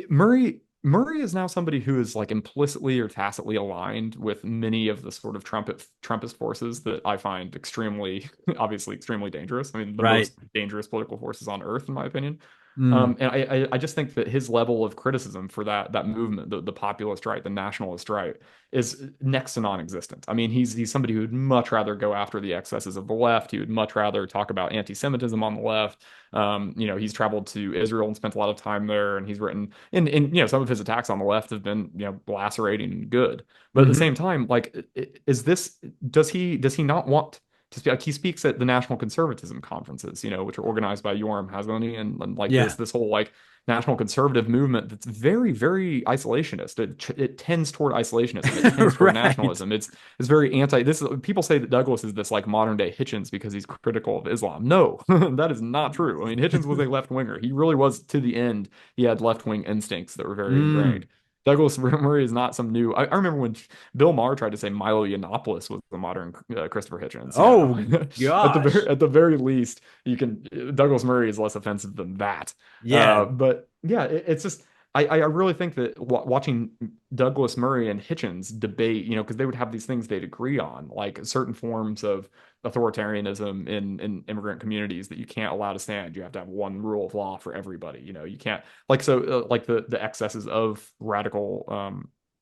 Murray is now somebody who is like implicitly or tacitly aligned with many of the sort of Trumpist forces that I find extremely, obviously extremely dangerous. I mean, the Right. most dangerous political forces on earth, in my opinion. Hmm. And I just think that his level of criticism for that movement, the populist right, the nationalist right, is next to non-existent. I mean, he's somebody who would much rather go after the excesses of the left. He would much rather talk about anti-Semitism on the left. You know, he's traveled to Israel and spent a lot of time there, and he's written, and you know, some of his attacks on the left have been, you know, lacerating and good. But at the Hmm. same time, like, is this does he not want to speak? Like, he speaks at the National Conservatism conferences, you know, which are organized by Yoram Hazony and like Yeah. this whole like national conservative movement that's very isolationist. It tends toward isolationism. It tends toward Right. nationalism. It's very anti. This is, people say that Douglas is this like modern day Hitchens because he's critical of Islam. No, that is not true. I mean, Hitchens was a left winger. He really was to the end. He had left wing instincts that were very Mm. ingrained. Douglas Murray is not some new. I remember when Bill Maher tried to say Milo Yiannopoulos was the modern Christopher Hitchens. You Oh know, gosh. at the very least, you can Douglas Murray is less offensive than that. Yeah. But yeah, it's just I really think that watching Douglas Murray and Hitchens debate, you know, because they would have these things they'd agree on, like certain forms of authoritarianism in immigrant communities that you can't allow to stand. You have to have one rule of law for everybody. You know, you can't like so like the excesses of radical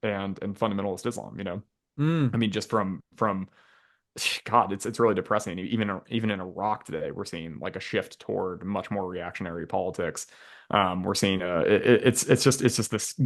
and fundamentalist Islam. You know, Mm. I mean, just from God, it's really depressing. Even in Iraq today, we're seeing like a shift toward much more reactionary politics. We're seeing it's just this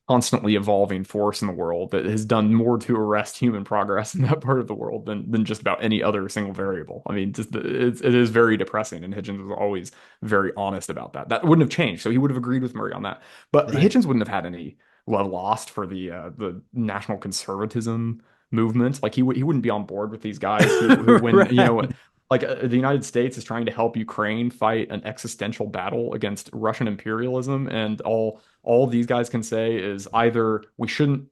constantly evolving force in the world that has done more to arrest human progress in that part of the world than just about any other single variable. I mean, it is very depressing, and Hitchens was always very honest about that. That wouldn't have changed, so he would have agreed with Murray on that. But Right. Hitchens wouldn't have had any love lost for the national conservatism movement. Like he wouldn't be on board with these guys who when Right. like the United States is trying to help Ukraine fight an existential battle against Russian imperialism, and all these guys can say is either we shouldn't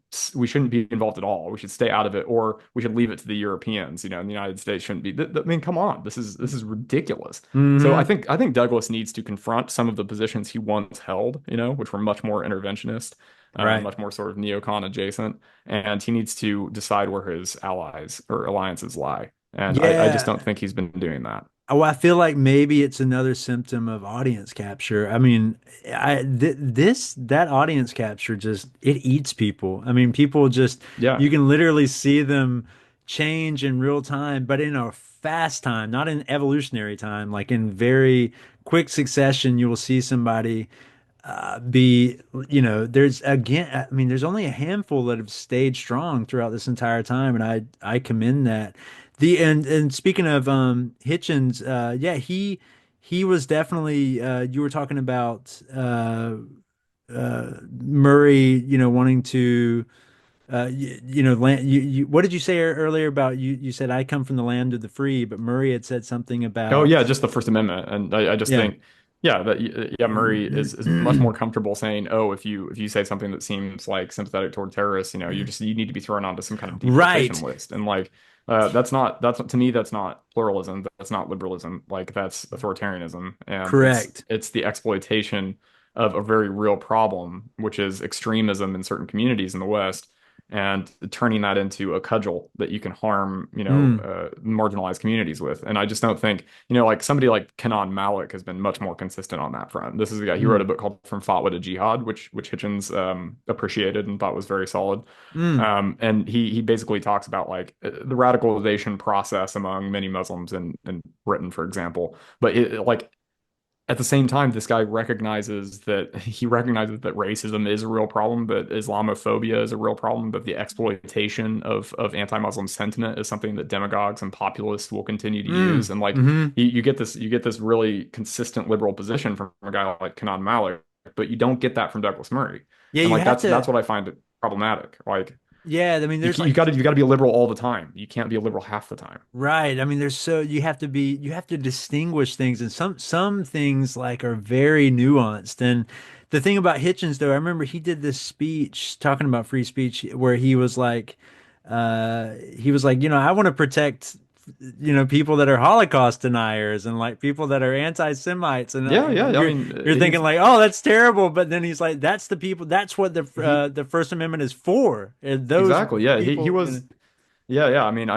be involved at all, we should stay out of it, or we should leave it to the Europeans, and the United States shouldn't be. I mean, come on, this is ridiculous. So I Hmm. think I think Douglas needs to confront some of the positions he once held, which were much more interventionist, Right. much more sort of neocon adjacent, and he needs to decide where his allies or alliances lie. And I just don't Yeah. think he's been doing that. Oh, I feel like maybe it's another symptom of audience capture. I mean, that audience capture just it eats people. I mean, people just Yeah. you can literally see them change in real time, but in a fast time, not in evolutionary time, like in very quick succession, you will see somebody be, there's again, I mean, there's only a handful that have stayed strong throughout this entire time, and I commend that. And speaking of Hitchens, yeah, he was definitely you were talking about Murray, wanting to land what did you say earlier about you said I come from the land of the free, but Murray had said something Oh yeah, about just the First Amendment, and I just yeah. think, yeah, that yeah, Murray is much more comfortable saying, oh, if you say something that seems like sympathetic toward terrorists, you need to be thrown onto some kind of deportation Right. list, and like that's to me that's not pluralism, that's not liberalism, like that's authoritarianism, and it's Correct. it's the exploitation of a very real problem, which is extremism in certain communities in the West, and turning that into a cudgel that you can harm, Mm. marginalized communities with. And I just don't think, like somebody like Kenan Malik has been much more consistent on that front. This is a guy, he wrote a Mm. book called From Fatwa to Jihad, which Hitchens appreciated and thought was very solid. Mm. And he basically talks about like the radicalization process among many Muslims in Britain, for example. But like at the same time, this guy recognizes that racism is a real problem, that Islamophobia is a real problem, that the exploitation of anti-Muslim sentiment is something that demagogues and populists will continue to use. Mm. And like Hmm. you get this really consistent liberal position from a guy like Kenan Malik, but you don't get that from Douglas Murray. Yeah, And you like have that's to. what I find problematic. Like Yeah, I mean, you there's you like got to you got to be a liberal all the time. You can't be a liberal half the time. right. I mean, you have to distinguish things, and some things like are very nuanced. And the thing about Hitchens, though, I remember he did this speech talking about free speech where he was like, I want to protect, people that are Holocaust deniers and like people that are anti-Semites, and Yeah, yeah. I you're mean, you're thinking like, oh, that's terrible, but then he's like, that's the people, that's what he the First Amendment is for, and those exactly. Yeah, he people. was. Yeah, yeah. I mean,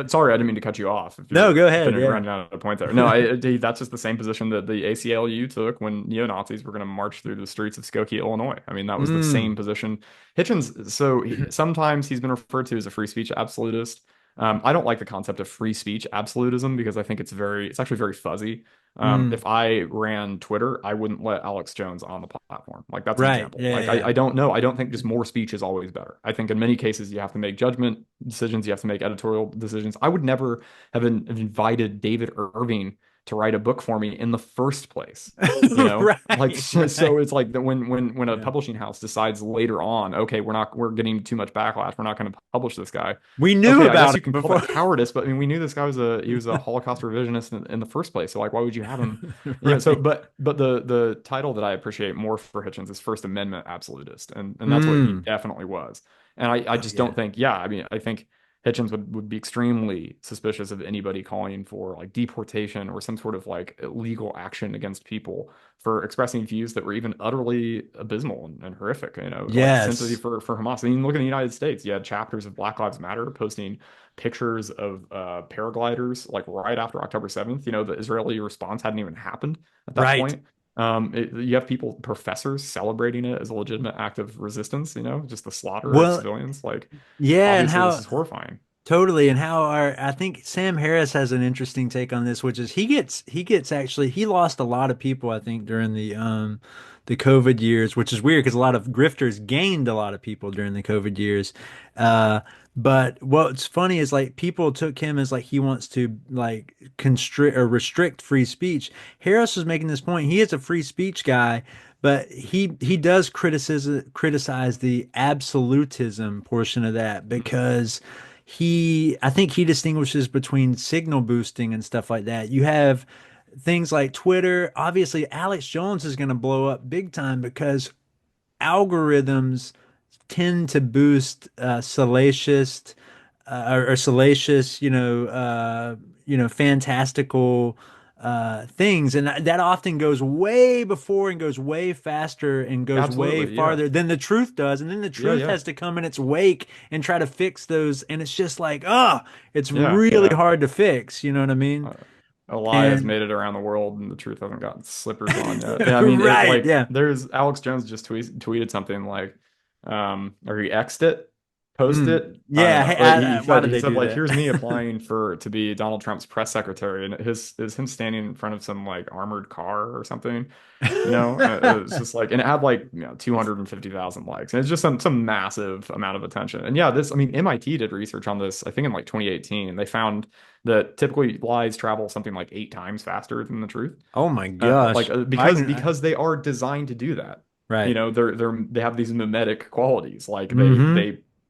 sorry, I didn't mean to cut you off. If No, you're go ahead. finishing Yeah. running out of a point there, no, that's just the same position that the ACLU took when neo-Nazis were going to march through the streets of Skokie, Illinois. I mean, that was the Mm. same position. Hitchens. So sometimes he's been referred to as a free speech absolutist. I don't like the concept of free speech absolutism because I think it's actually very fuzzy. Mm. If I ran Twitter, I wouldn't let Alex Jones on the platform. Like that's an Right. example. Yeah, Like yeah, yeah. I don't know. I don't think just more speech is always better. I think in many cases you have to make judgment decisions. You have to make editorial decisions. I would never have invited David Irving to write a book for me in the first place. Like Right, so right. it's like that when a Yeah. publishing house decides later on, okay, we're getting too much backlash. We're not going to publish this guy. We knew Okay, I guess about you it can call before. that cowardice, but I mean, we knew this guy was a Holocaust revisionist in the first place. So like, why would you have him? So Right. but the title that I appreciate more for Hitchens is First Amendment absolutist, and that's what he Mm. definitely was. And I Oh just don't yeah. think, yeah, I mean, I think Hitchens would be extremely suspicious of anybody calling for like deportation or some sort of like legal action against people for expressing views that were even utterly abysmal and horrific, like sympathy Yes. for Hamas. I mean, look in the United States, you had chapters of Black Lives Matter posting pictures of paragliders like right after October 7th. The Israeli response hadn't even happened at that Right. point. You have professors celebrating it as a legitimate act of resistance, just the slaughter of Well, civilians. Like, yeah, and obviously, this how is horrifying. totally, and how I think Sam Harris has an interesting take on this, which is he gets actually he lost a lot of people, I think, during the COVID years, which is weird because a lot of grifters gained a lot of people during the COVID years. Uh, but what's funny is like people took him as like he wants to like constrict or restrict free speech. Harris was making this point. He is a free speech guy, but he does criticize the absolutism portion of that because I think he distinguishes between signal boosting and stuff like that. You have things like Twitter. Obviously, Alex Jones is going to blow up big time because algorithms tend to boost salacious or salacious, fantastical things, and that often goes way before and goes way faster and goes way Absolutely. Yeah. farther than the truth does, and then the Yeah. truth Yeah. has to come in its wake and try to fix those, and it's just like, oh, it's Yeah. really Yeah. hard to fix. You know what I mean? Uh, a lie has And made it around the world, and the truth hasn't gotten slippers on yet. Yeah, I mean, it right, like yeah. there's Alex Jones just tweeted something like, or he X'd it, posted it. I don't Yeah. know. Hey, Like he why said, did he they said do like, that? here's me applying for to be Donald Trump's press secretary, and his is him standing in front of some like armored car or something. It's just like, and it had like 250,000 likes, and it's just some massive amount of attention. And yeah, this, I mean, MIT did research on this, I think in like 2018, and they found that typically lies travel something like 8 times faster than the truth. Oh my gosh. I Because can, they are designed to do that. right. They have these mimetic qualities. Like Hmm.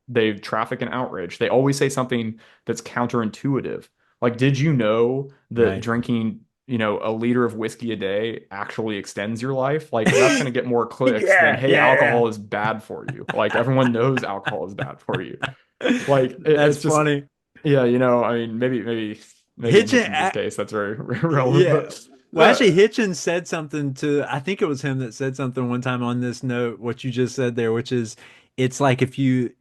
they traffic and outrage. They always say something that's counterintuitive. Like, did you know that Right. drinking, a liter of whiskey a day actually extends your life? Like, that's going to get more clicks than, Yeah, hey, yeah, alcohol is bad for you. Like, everyone knows alcohol is bad for you. yeah. Like, That's it's just, funny. yeah, I mean, maybe in Hitchen, Hitchens' case, that's very relevant, yeah. but Well, yeah, actually, Hitchens said something to, I think it was him that said something one time on this note, what you just said there, which is, it's like if you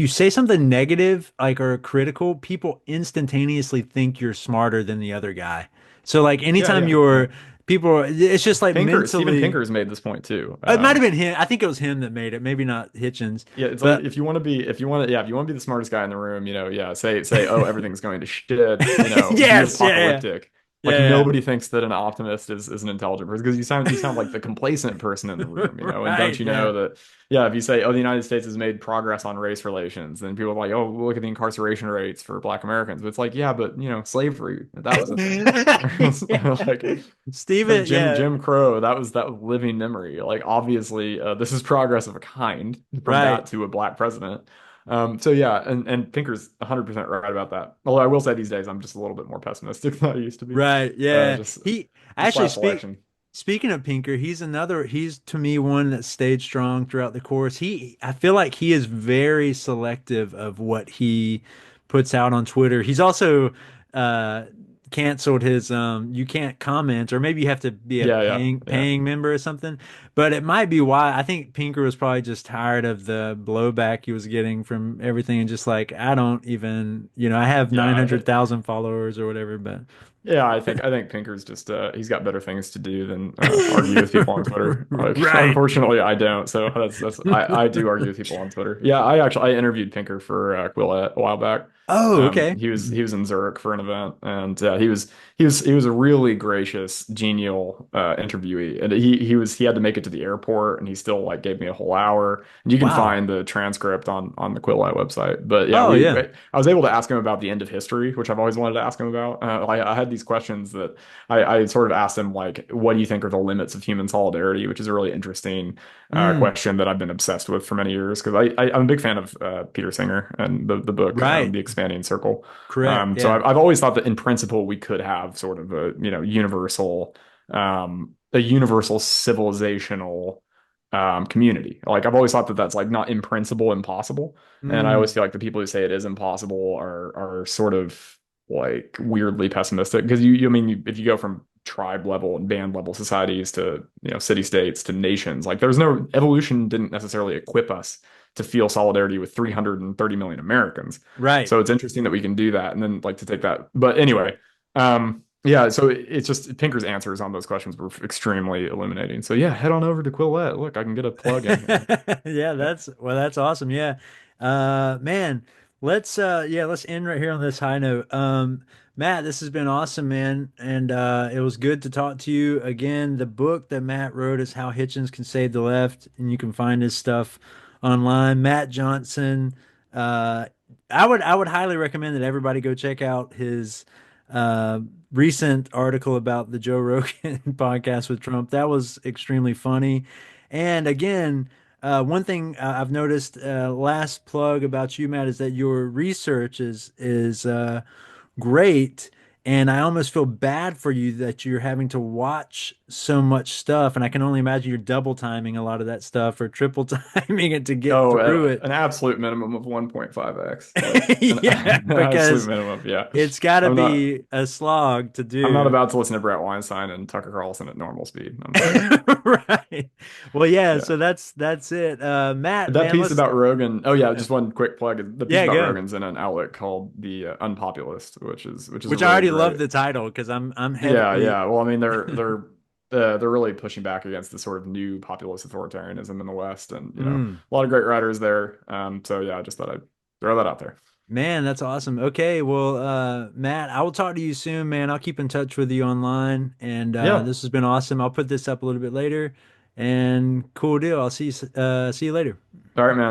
say something negative, like or critical, people instantaneously think you're smarter than the other guy. So like yeah, anytime yeah, yeah. it's just like Steven mentally. Pinker's made this point too. It might have been him. I think it was him that made it. Maybe not Hitchens, Yeah, it's like but if you want to be, if you want to be the smartest guy in the room, yeah, say, oh, everything's going to shit, be yes, yeah, yeah, apocalyptic. yeah, Like yeah. nobody thinks that an optimist is an intelligent person because you sound like the complacent person in the room, and don't Right, you yeah. know that, yeah, if you say, oh, the United States has made progress on race relations, then people are like, oh, look at the incarceration rates for Black Americans. But it's like, yeah, but slavery, that was a thing. Like like Steven, yeah, Jim Crow, that was living memory. Like obviously, this is progress of a kind from right, that to a black president. So yeah, and Pinker's 100% right about that. Although I will say these days I'm just a little bit more pessimistic than I used to be. right, yeah. Just He actually class selection. speaking of Pinker, he's to me one that stayed strong throughout the course. I feel like he is very selective of what he puts out on Twitter. He's also uh canceled his you can't comment, or maybe you have to be a Yeah, yeah, yeah. paying member or something. But it might be why I think Pinker was probably just tired of the blowback he was getting from everything and just like, I don't even, I have Yeah, 900,000 followers or whatever, but yeah, I think Pinker's just he's got better things to do than argue with people on Twitter. Like right. unfortunately I don't. So that's I do argue with people on Twitter. Yeah, I interviewed Pinker for Quillette a while back. Oh, okay. He was in Zurich for an event, and he was a really gracious, genial interviewee. And he had to make it to the airport, and he still like gave me a whole hour. And you can Wow. find the transcript on the Quillette website. But yeah, Oh, yeah. I was able to ask him about the end of history, which I've always wanted to ask him about. I had these questions that I sort of asked him, like, what do you think are the limits of human solidarity, which is a really interesting Mm, question that I've been obsessed with for many years because I'm a big fan of Peter Singer and the book right. The Expanding Circle. Correct. So Yeah. I've always thought that in principle we could have sort of a universal civilizational community. Like I've always thought that that's like not in principle impossible, and I always Mm, feel like the people who say it is impossible are sort of like weirdly pessimistic because I mean if you go from tribe level and band level societies to city states to nations, like there's no evolution didn't necessarily equip us to feel solidarity with 330 million Americans. right. So it's interesting that we can do that and then like to take that. But anyway, yeah, so it's just Pinker's answers on those questions were extremely illuminating. So yeah, head on over to Quillette. Look, I can get a plug in here. Yeah, Yeah. that's awesome. Yeah. Man, let's end right here on this high note. Matt, this has been awesome, man. And it was good to talk to you again. The book that Matt wrote is How Hitchens Can Save the Left, and you can find his stuff online. Matt Johnson. Uh I would highly recommend that everybody go check out his uh recent article about the Joe Rogan podcast with Trump. That was extremely funny. And again, One thing I've noticed, last plug about you, Matt, is that your research is great, and I almost feel bad for you that you're having to watch so much stuff, and I can only imagine you're double timing a lot of that stuff or triple timing it to get Oh, through it. an absolute minimum of 1.5x, like an Yeah, absolute because minimum. Yeah, it's got to I'm not. be a slog to I'm not do. about to listen to Brett Weinstein and Tucker Carlson at normal speed. I'm sorry. Right. Well, yeah, Yeah. so that's it. Matt, That man, piece let's about Rogan. Oh yeah, yeah. just one quick plug. The piece Yeah, about go. Rogan's in an outlet called the Unpopulist, which is a Which I really already love great. the title because I'm Yeah, heavily yeah. Well, I mean, they're really pushing back against the sort of new populist authoritarianism in the West, and mm. a lot of great writers there. So yeah, I just thought I'd throw that out there. Man, that's awesome. Okay, well, Matt, I will talk to you soon, man. I'll keep in touch with you online, and Yeah. this has been awesome. I'll put this up a little bit later, and cool deal. I'll see you later. All right, man.